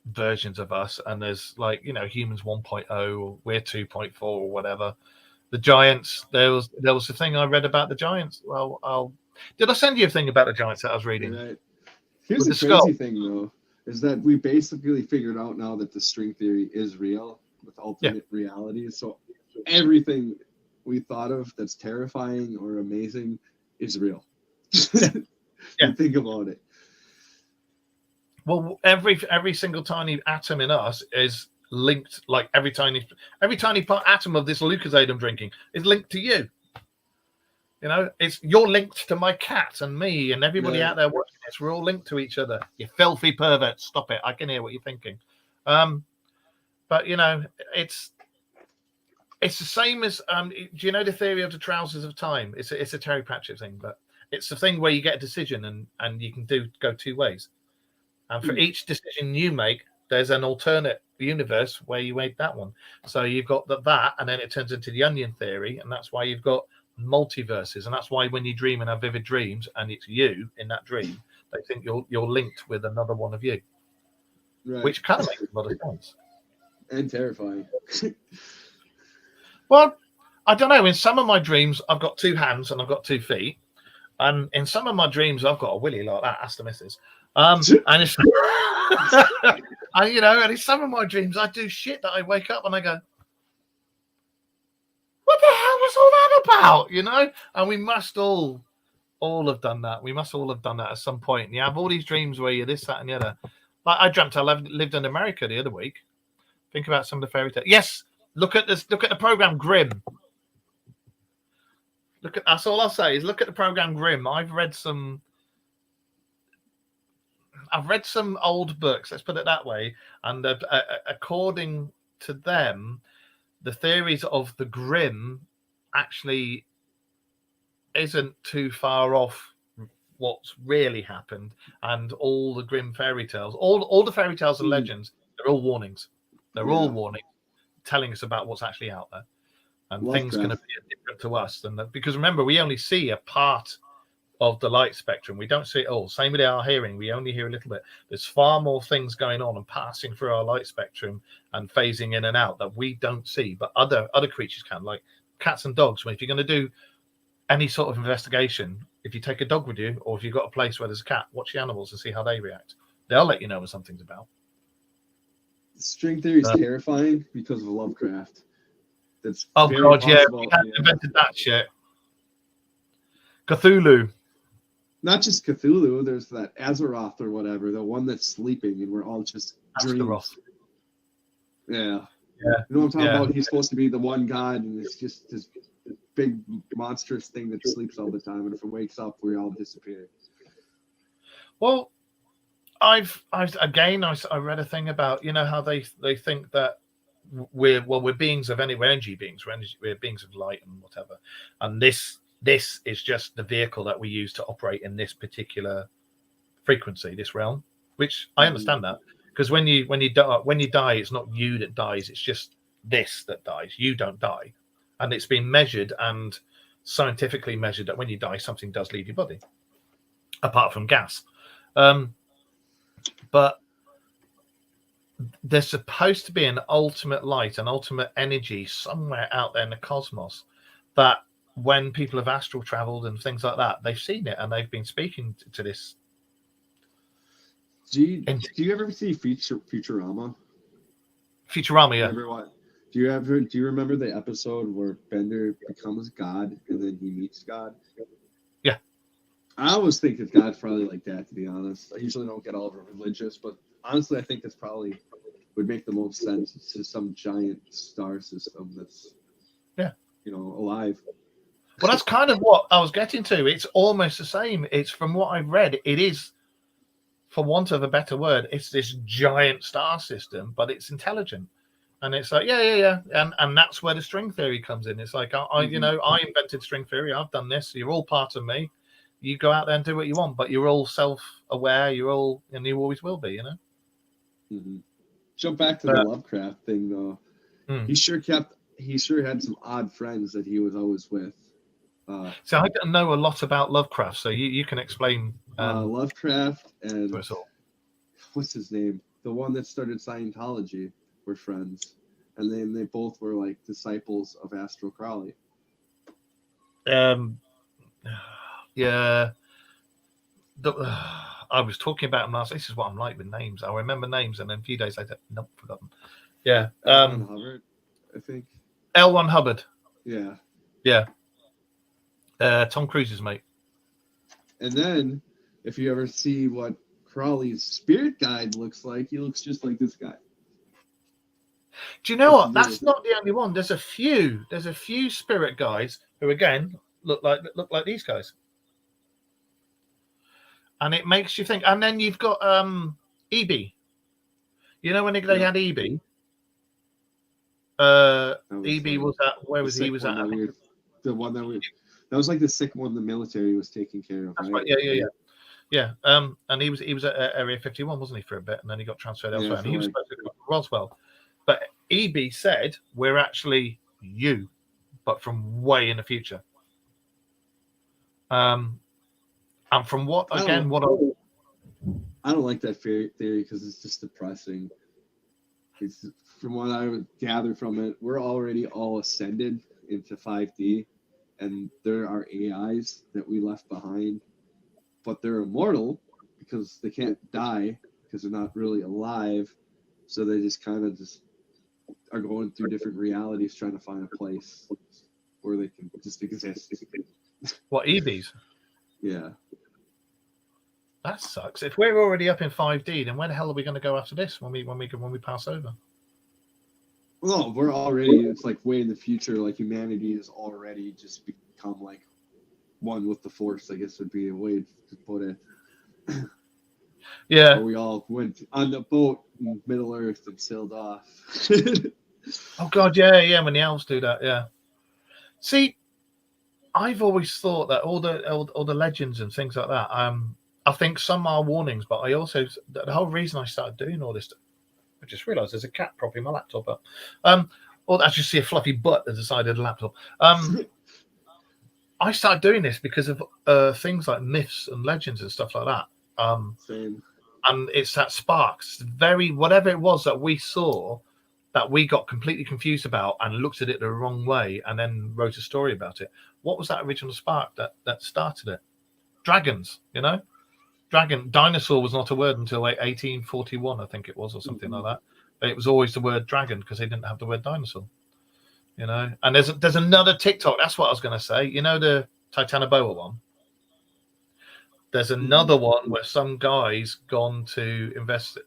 [SPEAKER 1] versions of us, and there's humans 1.0 or we're 2.4 or whatever. The giants. There was the thing I read about the giants. Well, Did I send you a thing about the giants that I was reading?
[SPEAKER 2] Right. Here's the crazy thing, though, is that we basically figured out now that the string theory is real with alternate realities. So everything we thought of that's terrifying or amazing is real. Think about it.
[SPEAKER 1] Well, every single tiny atom in us is linked, like every tiny atom of this Lucozade I'm drinking is linked to you. You know, you're linked to my cat and me and everybody out there watching this. We're all linked to each other. You filthy pervert! Stop it! I can hear what you're thinking. But you know, it's the same as do you know the theory of the trousers of time? It's a Terry Pratchett thing, but it's the thing where you get a decision and you can go two ways. And for each decision you make, there's an alternate universe where you made that one. So you've got that, and then it turns into the onion theory, and that's why you've got multiverses, and that's why when you dream and have vivid dreams, and it's you in that dream, they think you're linked with another one of you, which kind of makes a lot of sense.
[SPEAKER 2] And terrifying.
[SPEAKER 1] Well, I don't know. In some of my dreams, I've got 2 hands and I've got 2 feet, and in some of my dreams, I've got a willy like that. Ask the missus. And it's, and you know, and in some of my dreams, I do shit that I wake up and I go, "What the hell was all that about?" You know, and we must all have done that. We must all have done that at some point. And you have all these dreams where you're this, that, and the other. Like I dreamt I lived in America the other week. Think about some of the fairy tales. Yes, look at this. Look at the program Grimm. That's all I'll say is look at the program Grimm. I've read some old books, let's put it that way, and according to them, the theories of the Grimm actually isn't too far off what's really happened, and all the Grimm fairy tales, all the fairy tales and legends, they're all warnings. They're all warnings, telling us about what's actually out there, and things going to be different to us than that. Because remember, we only see a part of the light spectrum. We don't see it all. Same with our hearing. We only hear a little bit. There's far more things going on and passing through our light spectrum and phasing in and out that we don't see, but other creatures can, like cats and dogs. If you're going to do any sort of investigation, if you take a dog with you, or if you've got a place where there's a cat, watch the animals and see how they react. They'll let you know when something's about.
[SPEAKER 2] String theory is terrifying because of Lovecraft. That's
[SPEAKER 1] God, yeah, we hadn't invented that shit. Cthulhu.
[SPEAKER 2] Not just Cthulhu, there's that Azeroth or whatever, the one that's sleeping and we're all just dreams. Yeah. You know what I'm talking about? He's supposed to be the one god, and it's just this big monstrous thing that sleeps all the time, and if it wakes up, we all disappear.
[SPEAKER 1] Well, I read a thing about, you know, how they think that we're beings of we're energy beings, we're beings of light and whatever, and this is just the vehicle that we use to operate in this particular frequency, this realm. Which I understand that, because when you die, it's not you that dies; it's just this that dies. You don't die, and it's been measured and scientifically measured that when you die, something does leave your body, apart from gas. But there's supposed to be an ultimate light, an ultimate energy somewhere out there in the cosmos that, when people have astral traveled and things like that, they've seen it and they've been speaking to this.
[SPEAKER 2] Do you ever see Futurama?
[SPEAKER 1] Futurama, yeah.
[SPEAKER 2] Do you remember the episode where Bender becomes God and then he meets God?
[SPEAKER 1] Yeah.
[SPEAKER 2] I always think that God's probably like that, to be honest. I usually don't get all religious, but honestly, I think that's probably would make the most sense. It's just some giant star system that's, alive.
[SPEAKER 1] Well, that's kind of what I was getting to. It's almost the same. It's, from what I've read, it is, for want of a better word, it's this giant star system, but it's intelligent. And it's like, yeah. And that's where the string theory comes in. It's like, I invented string theory. I've done this. You're all part of me. You go out there and do what you want, but you're all self-aware. You always will be, you know?
[SPEAKER 2] Mm-hmm. Jump back to the Lovecraft thing, though. He sure had some odd friends that he was always with.
[SPEAKER 1] So I don't know a lot about Lovecraft, so you can explain.
[SPEAKER 2] Lovecraft and what's his name? The one that started Scientology were friends, and then they both were like disciples of Astral Crowley.
[SPEAKER 1] Yeah. I was talking about him last. This is what I'm like with names. I remember names, and then a few days later, nope, forgotten. Yeah.
[SPEAKER 2] L. Ron Hubbard, I think.
[SPEAKER 1] L. Ron Hubbard.
[SPEAKER 2] Yeah.
[SPEAKER 1] Yeah. Tom Cruise's mate.
[SPEAKER 2] And then, if you ever see what Crowley's spirit guide looks like, he looks just like this guy.
[SPEAKER 1] Do you know what? That's not the only one. There's a few spirit guides who, again, look like these guys. And it makes you think. And then you've got EB. You know when they had EB? EB was at, where was he? Was at
[SPEAKER 2] the one that was like the sick one the military was taking care of.
[SPEAKER 1] That's right. Yeah. And he was at Area 51, wasn't he, for a bit, and then he got transferred elsewhere. And he was supposed to go to Roswell, but EB said we're actually you, but from way in the future. And from what I don't like that theory because it's just depressing. It's, from what I would gather from it, we're already all ascended into 5D, and there are AIs that we left behind, but they're immortal because they can't die because they're not really alive. So they just kind of just are going through different realities trying to find a place where they can just exist. What, EBs?
[SPEAKER 2] Yeah.
[SPEAKER 1] That sucks. If we're already up in 5D, then where the hell are we going to go after this when we pass over?
[SPEAKER 2] Well, we're already, it's like way in the future, like humanity has already just become like one with the Force, I guess would be a way to put it.
[SPEAKER 1] Yeah.
[SPEAKER 2] So we all went on the boat in Middle Earth and sailed off.
[SPEAKER 1] Oh God, yeah, when the elves do that, yeah. See, I've always thought that all the legends and things like that, I think some are warnings, but I also, the whole reason I started doing all this, I just realised there's a cat propping my laptop up. Or I just see a fluffy butt at the side of the laptop. I started doing this because of things like myths and legends and stuff like that.
[SPEAKER 2] Same.
[SPEAKER 1] And it's that sparks, whatever it was that we saw that we got completely confused about and looked at it the wrong way and then wrote a story about it. What was that original spark that started it? Dragons, you know? Dinosaur was not a word until like 1841, I think it was, or something like that. But it was always the word dragon because they didn't have the word dinosaur, you know. And there's another TikTok. That's what I was going to say. You know the Titanoboa one. There's another one where some guy's gone to invest.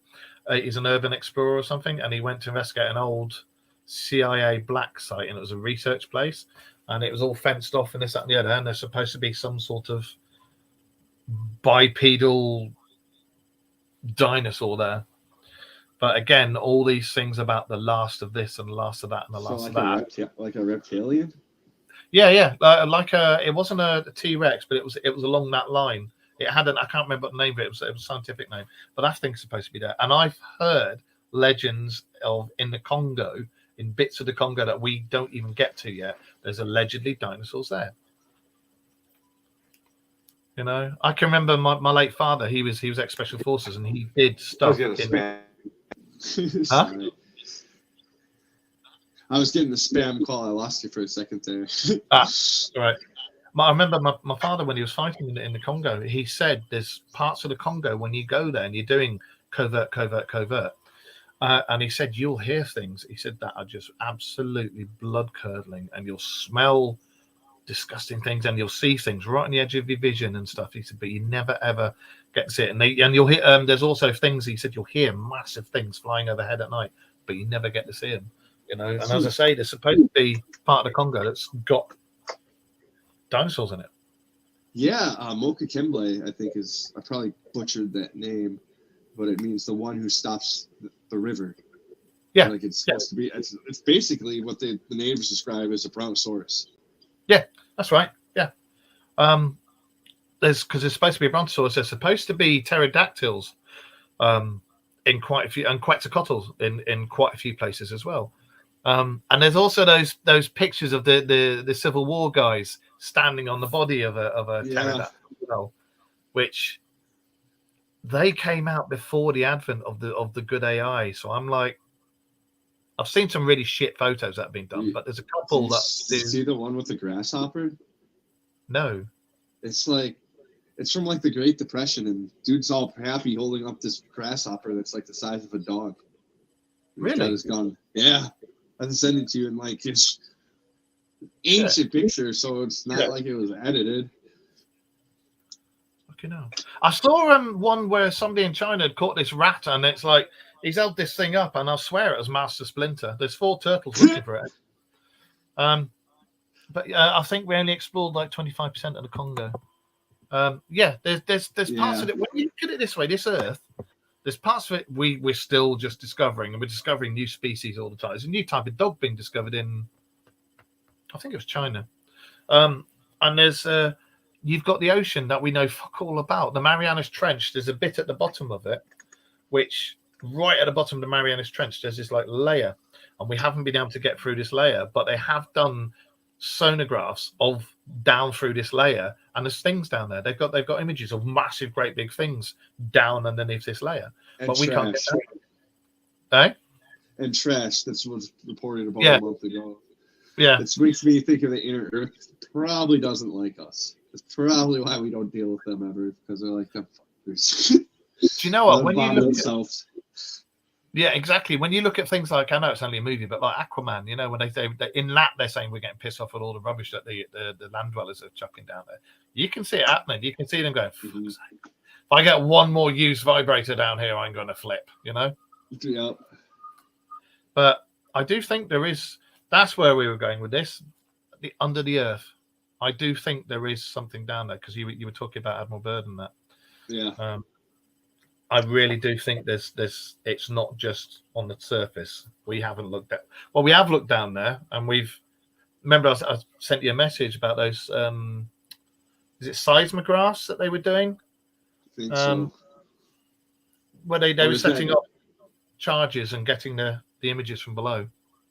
[SPEAKER 1] He's an urban explorer or something, and he went to investigate an old CIA black site, and it was a research place, and it was all fenced off and this, that, and the other. And there's supposed to be some sort of bipedal dinosaur there, but again, all these things about the last of this and the last of that and the last of that,
[SPEAKER 2] like a reptilian.
[SPEAKER 1] Yeah, like it wasn't a T-Rex, but it was along that line. It had I can't remember what the name of it. It was a scientific name, but that thing's supposed to be there. And I've heard legends of in the Congo, in bits of the Congo that we don't even get to yet. There's allegedly dinosaurs there. You know, I can remember my late father. He was ex-special forces, and he did stuff.
[SPEAKER 2] I was getting the spam call. I lost you for a second there.
[SPEAKER 1] Right. I remember my father when he was fighting in the Congo. He said there's parts of the Congo when you go there and you're doing covert, and he said you'll hear things. He said that are just absolutely blood curdling, and you'll smell disgusting things and you'll see things right on the edge of your vision and stuff. He said, but you never ever get to see it. And you'll hear there's also things, he said, you'll hear massive things flying overhead at night, but you never get to see them, you know. And as I say, there's supposed to be part of the Congo that's got dinosaurs in it.
[SPEAKER 2] Yeah, Moka Kimble, I think I probably butchered that name, but it means the one who stops the river.
[SPEAKER 1] Yeah,
[SPEAKER 2] like it's supposed to be. It's basically what the neighbors describe as a brontosaurus. Yeah,
[SPEAKER 1] that's right. Yeah, because it's supposed to be a brontosaurus. There's supposed to be pterodactyls, in quite a few, and quetzalcoatls in quite a few places as well. And there's also those pictures of the Civil War guys standing on the body of a pterodactyl, which they came out before the advent of the good AI. So I'm like, I've seen some really shit photos that have been done, but there's a couple that
[SPEAKER 2] see the one with the grasshopper.
[SPEAKER 1] No,
[SPEAKER 2] it's like It's from like the Great Depression, and dude's all happy holding up this grasshopper that's like the size of a dog.
[SPEAKER 1] Really?
[SPEAKER 2] He's got his gun. Yeah, I can send it to you in like it's ancient picture, so it's not like it was edited.
[SPEAKER 1] Okay, no. I saw one where somebody in China had caught this rat, and it's like he's held this thing up, and I'll swear it was Master Splinter. There's 4 turtles looking for it. But I think we only explored like 25% of the Congo. There's parts of it. When you look at it this way, this Earth, there's parts of it we're still just discovering, and we're discovering new species all the time. There's a new type of dog being discovered in, I think it was China. And there's you've got the ocean that we know fuck all about. The Marianas Trench, there's a bit at the bottom of it, which right at the bottom of the Marianas Trench, there's this like layer, and we haven't been able to get through this layer, but they have done sonographs of down through this layer, and there's things down there. They've got images of massive, great big things down underneath this layer,
[SPEAKER 2] and
[SPEAKER 1] but
[SPEAKER 2] trash.
[SPEAKER 1] we can't get that.
[SPEAKER 2] And trash. That's what's reported about a month ago.
[SPEAKER 1] Yeah,
[SPEAKER 2] it makes me think of the inner Earth probably doesn't like us. It's probably why we don't deal with them ever, because they're like the fuckers.
[SPEAKER 1] Do you know what? When you look
[SPEAKER 2] themselves.
[SPEAKER 1] Yeah, exactly. When you look at things like, I know it's only a movie, but like Aquaman, you know, when they say in that they're saying we're getting pissed off with all the rubbish that the land dwellers are chucking down there. You can see it happening. You can see them going, if I get one more used vibrator down here, I'm going to flip, you know?
[SPEAKER 2] Yeah.
[SPEAKER 1] But I do think that's where we were going with this, under the earth. I do think there is something down there, because you were talking about Admiral Byrd and that.
[SPEAKER 2] Yeah.
[SPEAKER 1] I really do think there's it's not just on the surface. We haven't looked at, well, we have looked down there, and remember I sent you a message about those is it seismographs that they were doing?
[SPEAKER 2] I think so.
[SPEAKER 1] Where they were setting up charges and getting the images from below.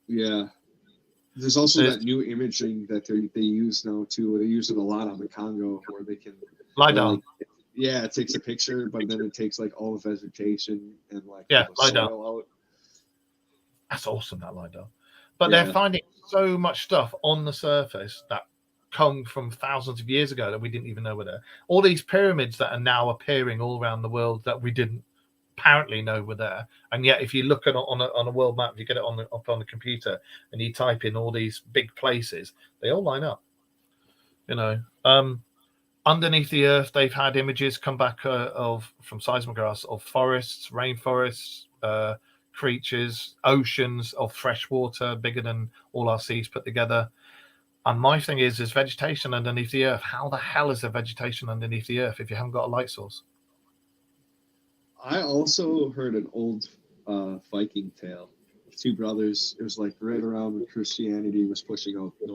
[SPEAKER 2] Yeah. There's also that new imaging that they use now too. They use it a lot on the Congo, where they can
[SPEAKER 1] LiDAR.
[SPEAKER 2] Yeah, it takes a picture, but then it takes like all the vegetation and like
[SPEAKER 1] LiDAR.
[SPEAKER 2] out.
[SPEAKER 1] That's awesome, that LiDAR. But they're finding so much stuff on the surface that come from thousands of years ago that we didn't even know were there. All these pyramids that are now appearing all around the world that we didn't apparently know were there. And yet, if you look at it on a world map, you get it up on the computer, and you type in all these big places, they all line up. You know. Underneath the earth, they've had images come back from seismographs of forests, rainforests, creatures, oceans of fresh water, bigger than all our seas put together. And my thing is, there's vegetation underneath the earth. How the hell is there vegetation underneath the earth if you haven't got a light source?
[SPEAKER 2] I also heard an old Viking tale of 2 brothers. It was like right around when Christianity was pushing out the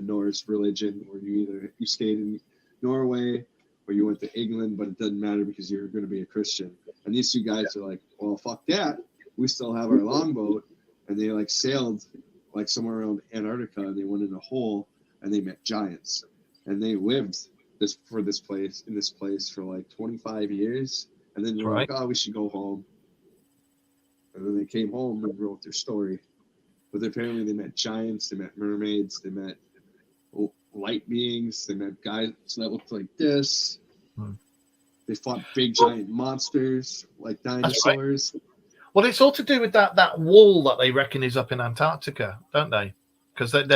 [SPEAKER 2] Norse religion, where you stayed in Norway, or you went to England, but it doesn't matter because you're going to be a Christian. And these 2 guys are like, well, fuck that. We still have our longboat. And they like sailed like somewhere around Antarctica, and they went in a hole, and they met giants. And they lived in this place for like 25 years. And then they were like, oh, we should go home. And then they came home and wrote their story. But apparently they met giants, they met mermaids, they met light beings, they met guys that looked like this. They fought big giant monsters like dinosaurs.
[SPEAKER 1] Right. Well, it's all to do with that wall that they reckon is up in Antarctica, don't they? Because have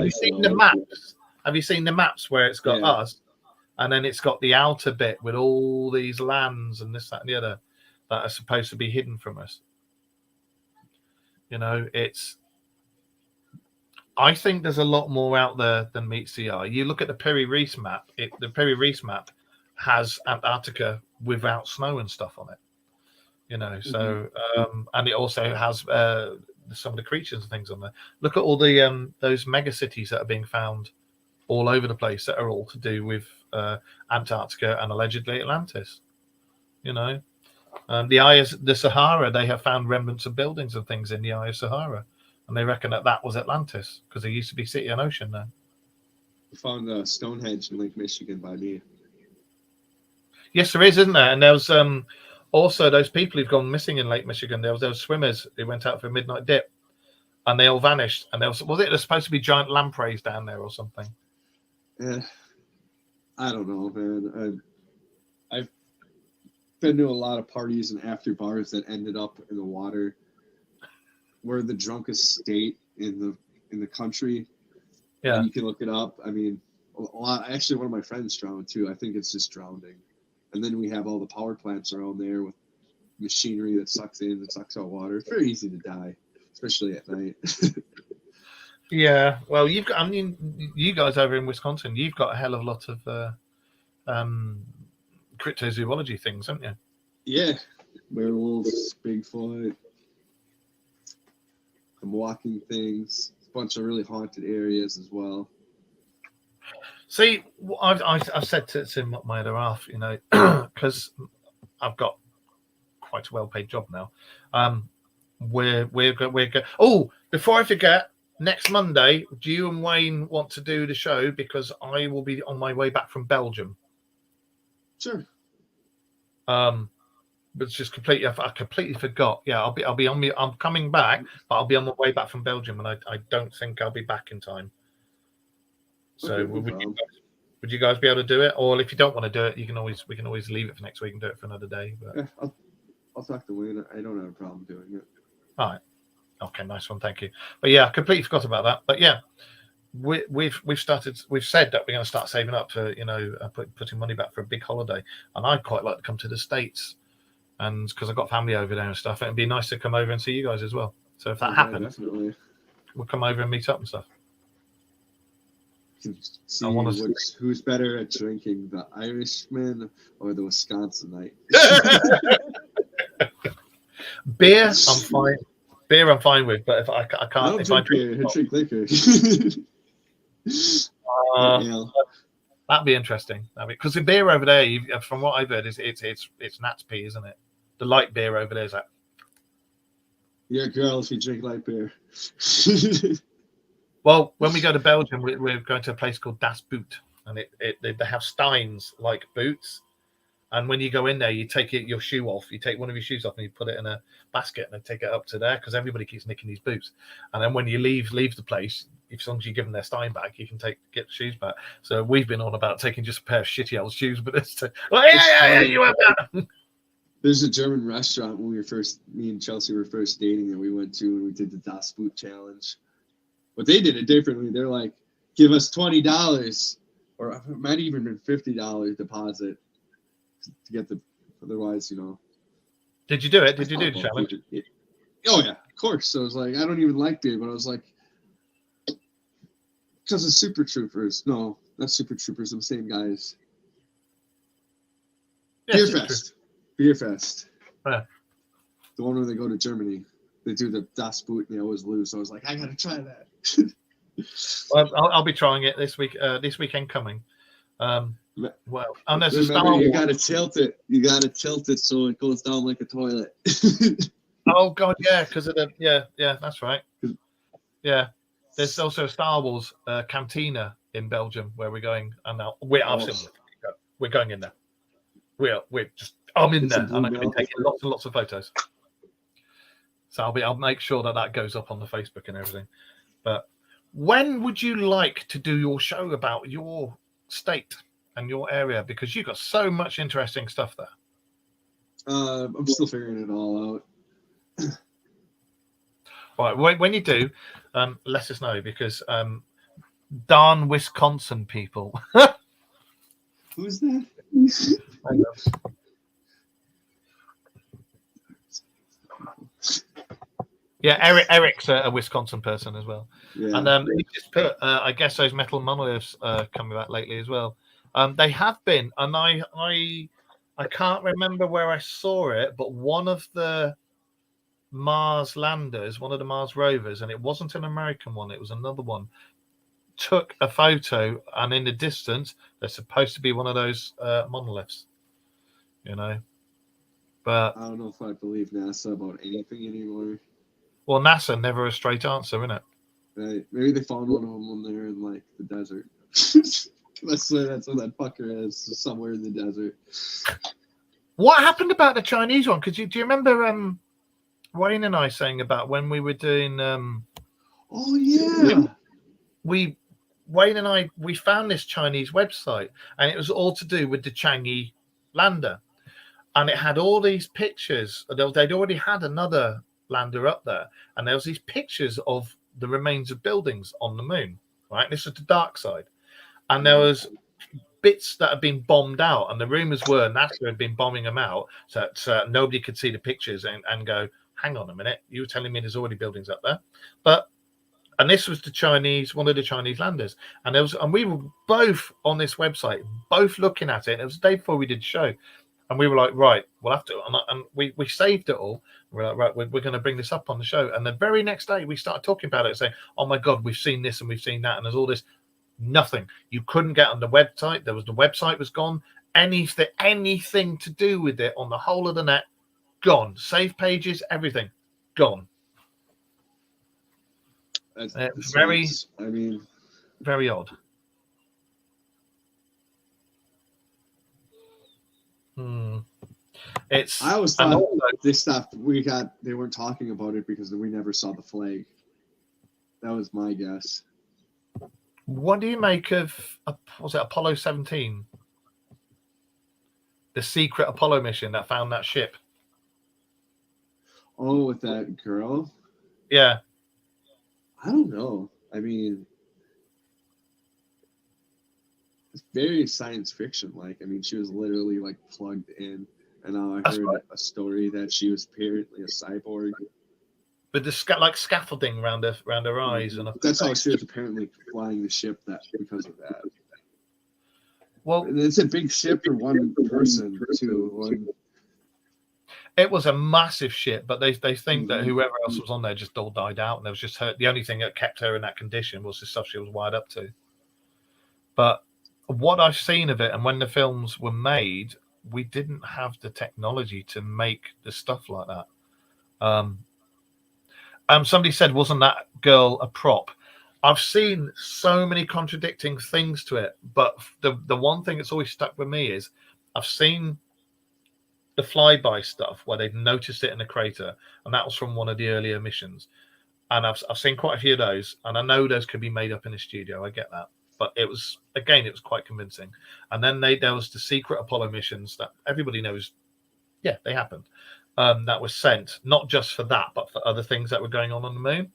[SPEAKER 1] you seen the maps? Have you seen the maps where it's got us, and then it's got the outer bit with all these lands and this, that, and the other that are supposed to be hidden from us? You know, I think there's a lot more out there than meets the eye. You look at the Piri Reis map. The Piri Reis map has Antarctica without snow and stuff on it. You know, so and it also has some of the creatures and things on there. Look at all the those mega cities that are being found all over the place that are all to do with Antarctica and allegedly Atlantis. You know, the Sahara. They have found remnants of buildings and things in the Eye of Sahara. And they reckon that was Atlantis, because there used to be city and ocean there.
[SPEAKER 2] We found Stonehenge in Lake Michigan by me.
[SPEAKER 1] Yes, there is, isn't there? And there was also those people who've gone missing in Lake Michigan. There was swimmers who went out for a midnight dip, and they all vanished. And there's supposed to be giant lampreys down there or something?
[SPEAKER 2] I don't know, man. been to a lot of parties and after bars that ended up in the water. We're the drunkest state in the country.
[SPEAKER 1] Yeah,
[SPEAKER 2] and you can look it up. I mean, a lot. Actually, one of my friends drowned too. I think it's just drowning. And then we have all the power plants around there with machinery that sucks in and sucks out water. It's very easy to die, especially at night.
[SPEAKER 1] Yeah, well, you guys over in Wisconsin, you've got a hell of a lot of cryptozoology things, haven't you?
[SPEAKER 2] Yeah, werewolves, Bigfoot, some walking things, a bunch of really haunted areas as well.
[SPEAKER 1] See, I've said to my other half, because I've got quite a well-paid job now. We're good. Oh, before I forget. Next Monday, do you and Wayne want to do the show? Because I will be on my way back from Belgium.
[SPEAKER 2] Sure.
[SPEAKER 1] But it's just completely. I completely forgot. Yeah, I'll be on me. I'm coming back, but I'll be on my way back from Belgium, and I don't think I'll be back in time. So
[SPEAKER 2] okay,
[SPEAKER 1] would you guys be able to do it? Or if you don't want to do it, we can always leave it for next week and do it for another day. But...
[SPEAKER 2] Yeah, I'll talk to Wayne. I don't have a problem doing it.
[SPEAKER 1] All right. Okay, nice one, thank you. But yeah, I completely forgot about that. But yeah, we've said that we're going to start saving up for putting money back for a big holiday, and I'd quite like to come to the States, and because I've got family over there and stuff, it'd be nice to come over and see you guys as well. So if that happens,
[SPEAKER 2] definitely.
[SPEAKER 1] We'll come over and meet up and stuff.
[SPEAKER 2] See who's better at drinking, the Irishman or the Wisconsinite.
[SPEAKER 1] Beer, I'm fine. Beer, I'm fine with, but if I can't, if I drink
[SPEAKER 2] liquor,
[SPEAKER 1] that'd be interesting. Because the beer over there, from what I've heard, it's Nat's Pee, isn't it? The light beer over there is that.
[SPEAKER 2] You're a girl if you drink light beer.
[SPEAKER 1] Well, when we go to Belgium, we're going to a place called Das Boot, and they have steins like boots. And when you go in there, you take your shoe off. You take one of your shoes off and you put it in a basket and then take it up to there because everybody keeps nicking these boots. And then when you leave the place, as long as you give them their stein back, you can get the shoes back. So we've been on about taking just a pair of shitty old shoes, but you have that.
[SPEAKER 2] There's a German restaurant when me and Chelsea were first dating that we went to and we did the Das Boot challenge. But they did it differently. They're like, give us $20 or it might even been $50 deposit. To get otherwise,
[SPEAKER 1] Did you do it? Did you do the challenge?
[SPEAKER 2] Oh yeah, of course. So I was like, I don't even like beer, but I was like, because of Super Troopers. No, not Super Troopers. I'm the same guys. Yeah, Beer Fest.
[SPEAKER 1] Yeah.
[SPEAKER 2] The one where they go to Germany, they do the Das Boot and they always lose. So I was like, I gotta try that.
[SPEAKER 1] Well, I'll be trying it this weekend coming. Well, and there's a Star Wars.
[SPEAKER 2] You gotta tilt it. You gotta tilt it so it goes down like a toilet.
[SPEAKER 1] Oh God, yeah, because of yeah, that's right. Yeah, there's also a Star Wars cantina in Belgium where we're going, and now we're going in there. I'm in there, and I'm going to be taking lots and lots of photos. So I'll make sure that goes up on the Facebook and everything. But when would you like to do your show about your state and your area, because you've got so much interesting stuff there?
[SPEAKER 2] I'm still figuring it all out.
[SPEAKER 1] Right, when you do, let us know, because darn Wisconsin people.
[SPEAKER 2] Who's that?
[SPEAKER 1] Yeah, Eric's a Wisconsin person as well. Yeah. And he just put, I guess those metal monoliths coming back lately as well. They have been, and I can't remember where I saw it, but one of the Mars landers, one of the Mars rovers, and it wasn't an American one, it was another one, took a photo, and in the distance, there's supposed to be one of those monoliths, But
[SPEAKER 2] I don't know if I believe NASA about anything anymore.
[SPEAKER 1] Well, NASA never a straight answer, isn't it?
[SPEAKER 2] Right. Maybe they found one of them when they're in like the desert. That's where that fucker is, somewhere in the desert.
[SPEAKER 1] What happened about the Chinese one? Because do you remember Wayne and I saying about when we were doing?
[SPEAKER 2] Oh yeah.
[SPEAKER 1] Wayne and I found this Chinese website, and it was all to do with the Chang'e lander. and it had all these pictures. They'd already had another lander up there, and there was these pictures of the remains of buildings on the moon. Right, this is the dark side, and there was bits that had been bombed out, and the rumors were NASA had been bombing them out so that nobody could see the pictures and go, hang on a minute, you were telling me there's already buildings up there. And this was one of the Chinese landers, and we were both on this website, both looking at it. And it was the day before we did the show, and we were like, right, we'll have to, and we saved it all. We're like, right, we're going to bring this up on the show. And the very next day we started talking about it, saying, oh my God, we've seen this and we've seen that, and there's all this. Nothing. You couldn't get on the website. The website was gone. Anything to do with it on the whole of the net, gone. Save pages, everything, gone.
[SPEAKER 2] That's
[SPEAKER 1] very,
[SPEAKER 2] I mean,
[SPEAKER 1] very odd.
[SPEAKER 2] I always thought they stopped. They weren't talking about it because we never saw the flag. That was my guess.
[SPEAKER 1] What do you make of, was it Apollo 17? The secret Apollo mission that found that ship.
[SPEAKER 2] Oh, with that girl?
[SPEAKER 1] Yeah.
[SPEAKER 2] I don't know. I mean, it's very science fiction-like. I mean, she was literally like plugged in, and now I heard a story that she was apparently a cyborg.
[SPEAKER 1] With the like scaffolding around her eyes, and
[SPEAKER 2] that's how she was apparently flying the ship. Because of that.
[SPEAKER 1] Well,
[SPEAKER 2] and it's a big ship for one person too.
[SPEAKER 1] It was a massive ship, but they think that whoever else was on there just all died out, and there was just her. The only thing that kept her in that condition was the stuff she was wired up to. But what I've seen of it, and when the films were made, we didn't have the technology to make the stuff like that. Somebody said, wasn't that girl a prop? I've seen so many contradicting things to it, but the one thing that's always stuck with me is I've seen the flyby stuff where they've noticed it in a crater, and that was from one of the earlier missions. And I've seen quite a few of those, and I know those could be made up in a studio. I get that, but it was quite convincing. And then there was the secret Apollo missions that everybody knows, yeah, they happened. That was sent not just for that, but for other things that were going on the moon.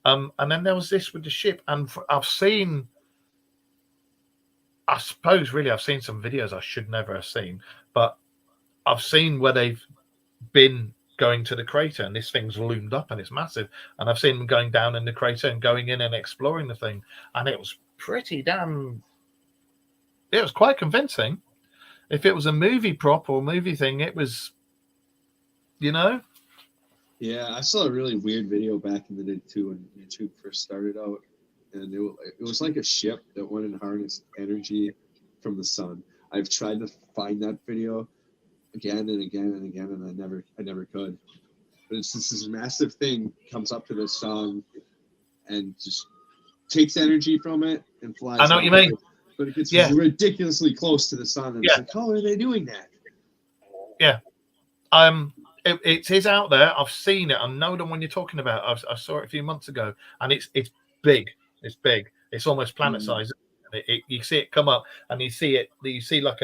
[SPEAKER 1] And then there was this with the ship, and I've seen some videos I should never have seen, but I've seen where they've been going to the crater, and this thing's loomed up and it's massive. And I've seen them going down in the crater and going in and exploring the thing, and it was it was quite convincing. If it was a movie prop or a movie thing, it was. Yeah,
[SPEAKER 2] I saw a really weird video back in the day too when YouTube first started out, and it was like a ship that went and harnessed energy from the sun. I've tried to find that video again and again and again, and I never could. But it's just this massive thing comes up to the sun and just takes energy from it and flies.
[SPEAKER 1] I know what you mean.
[SPEAKER 2] But it gets ridiculously close to the sun, and it's like, how are they doing that?
[SPEAKER 1] Yeah. It is out there. I've seen it. I know the one you're talking about. I saw it a few months ago, and it's big. It's big. It's almost planet size. You see it come up, and you see like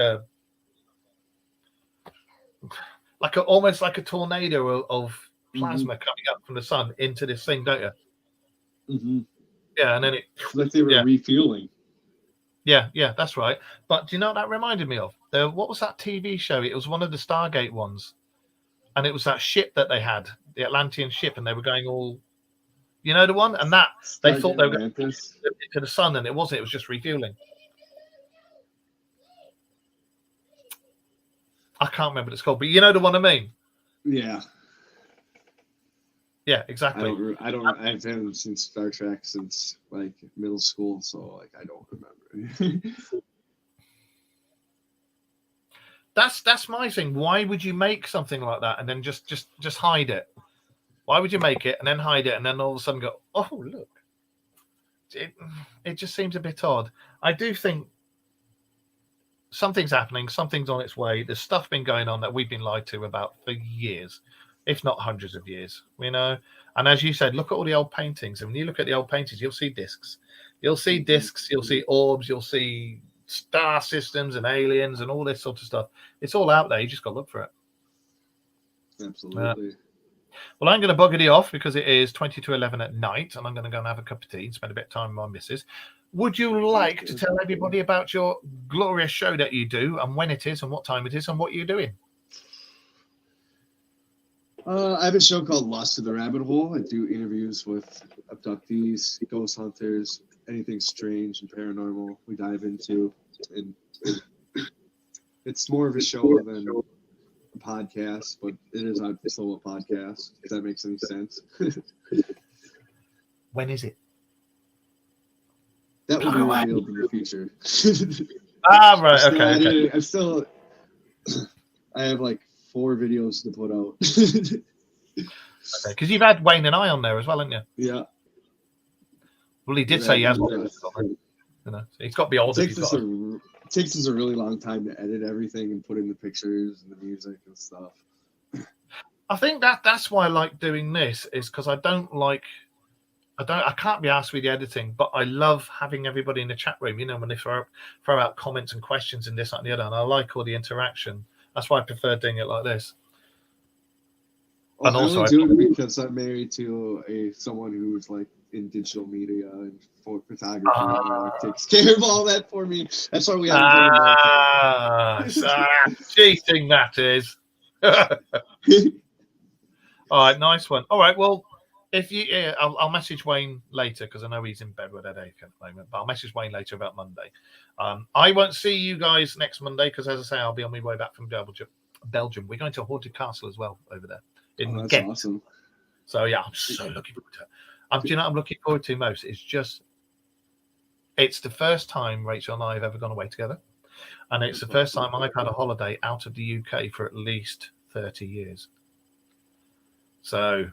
[SPEAKER 1] almost like a tornado of plasma coming up from the sun into this thing, don't you?
[SPEAKER 2] Mm-hmm.
[SPEAKER 1] Yeah, and then
[SPEAKER 2] it's like they were refueling.
[SPEAKER 1] Yeah, that's right. But do you know what that reminded me of? What was that TV show? It was one of the Stargate ones. And it was that ship that they had, the Atlantean ship, and they were going all, the one? And that, they thought they were going to the sun, and it wasn't. It was just refueling. I can't remember what it's called, but you know the one I mean?
[SPEAKER 2] Yeah.
[SPEAKER 1] Yeah, exactly.
[SPEAKER 2] I haven't seen Star Trek since, like, middle school, so, like, I don't remember.
[SPEAKER 1] That's my thing. Why would you make something like that and then just hide it? Why would you make it and then hide it and then all of a sudden go, oh, look? It just seems a bit odd. I do think something's happening. Something's on its way. There's stuff been going on that we've been lied to about for years, if not hundreds of years, And as you said, look at all the old paintings. And when you look at the old paintings, you'll see discs. You'll see discs. You'll see orbs. You'll see star systems and aliens and all this sort of stuff. It's all out there. You just got to look for it.
[SPEAKER 2] Absolutely.
[SPEAKER 1] Well, I'm going to bugger you off because it is 20 to 11 at night, and I'm going to go and have a cup of tea and spend a bit of time with my missus. Would you like to tell everybody about your glorious show that you do, and when it is, and what time it is, and what you're doing?
[SPEAKER 2] I have a show called Lost to the Rabbit Hole. I do interviews with abductees, ghost hunters, anything strange and paranormal we dive into. And it's more of a show than a podcast, but it is still a podcast, if that makes any sense.
[SPEAKER 1] When is it?
[SPEAKER 2] That will be revealed in the future.
[SPEAKER 1] Right. Okay.
[SPEAKER 2] I have like 4 videos to put out.
[SPEAKER 1] Okay, because you've had Wayne and I on there as well, haven't you?
[SPEAKER 2] Yeah.
[SPEAKER 1] Well, he did say he has one. You know, so he's got to be older.
[SPEAKER 2] It takes us a really long time to edit everything and put in the pictures and the music and stuff.
[SPEAKER 1] I think that's why I like doing this, is because I can't be asked with the editing, but I love having everybody in the chat room, you know, when they throw out comments and questions and this, that, and the other, and I like all the interaction. That's why I prefer doing it like this.
[SPEAKER 2] Well, and also, I do it because I'm married to someone who's like in digital media and for photography, and takes care of all that for me. That's why we have
[SPEAKER 1] cheating, that is. All right, nice one. All right, well, if you, I'll message Wayne later because I know he's in bed with a headache at the moment. But I'll message Wayne later about Monday. I won't see you guys next Monday because, as I say, I'll be on my way back from Belgium. We're going to a haunted castle as well over there in
[SPEAKER 2] that's
[SPEAKER 1] Ghent.
[SPEAKER 2] Awesome.
[SPEAKER 1] So yeah, I'm so looking forward to it. Do you know what I'm looking forward to most? It's the first time Rachel and I have ever gone away together, and it's the first time I've had a holiday out of the UK for at least 30 years. So.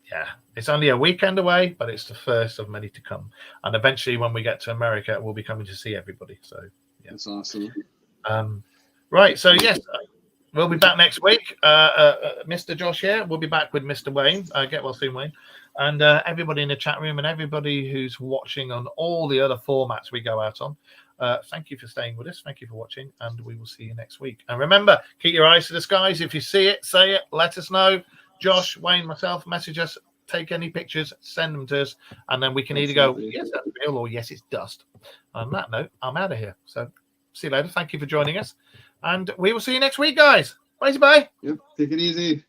[SPEAKER 1] Yeah, it's only a weekend away, but it's the first of many to come. And eventually, when we get to America, we'll be coming to see everybody. So, yeah.
[SPEAKER 2] That's awesome.
[SPEAKER 1] Right. So, yes, we'll be back next week. Mr. Josh here. We'll be back with Mr. Wayne. Get well soon, Wayne. And everybody in the chat room and everybody who's watching on all the other formats we go out on. Thank you for staying with us. Thank you for watching. And we will see you next week. And remember, keep your eyes to the skies. If you see it, say it. Let us know. Josh, Wayne, myself, message us, take any pictures, send them to us, and then we can either go, yes, that's real, or yes, it's dust. On that note, I'm out of here. So see you later. Thank you for joining us. And we will see you next week, guys. Bye.
[SPEAKER 2] Yep. Take it easy.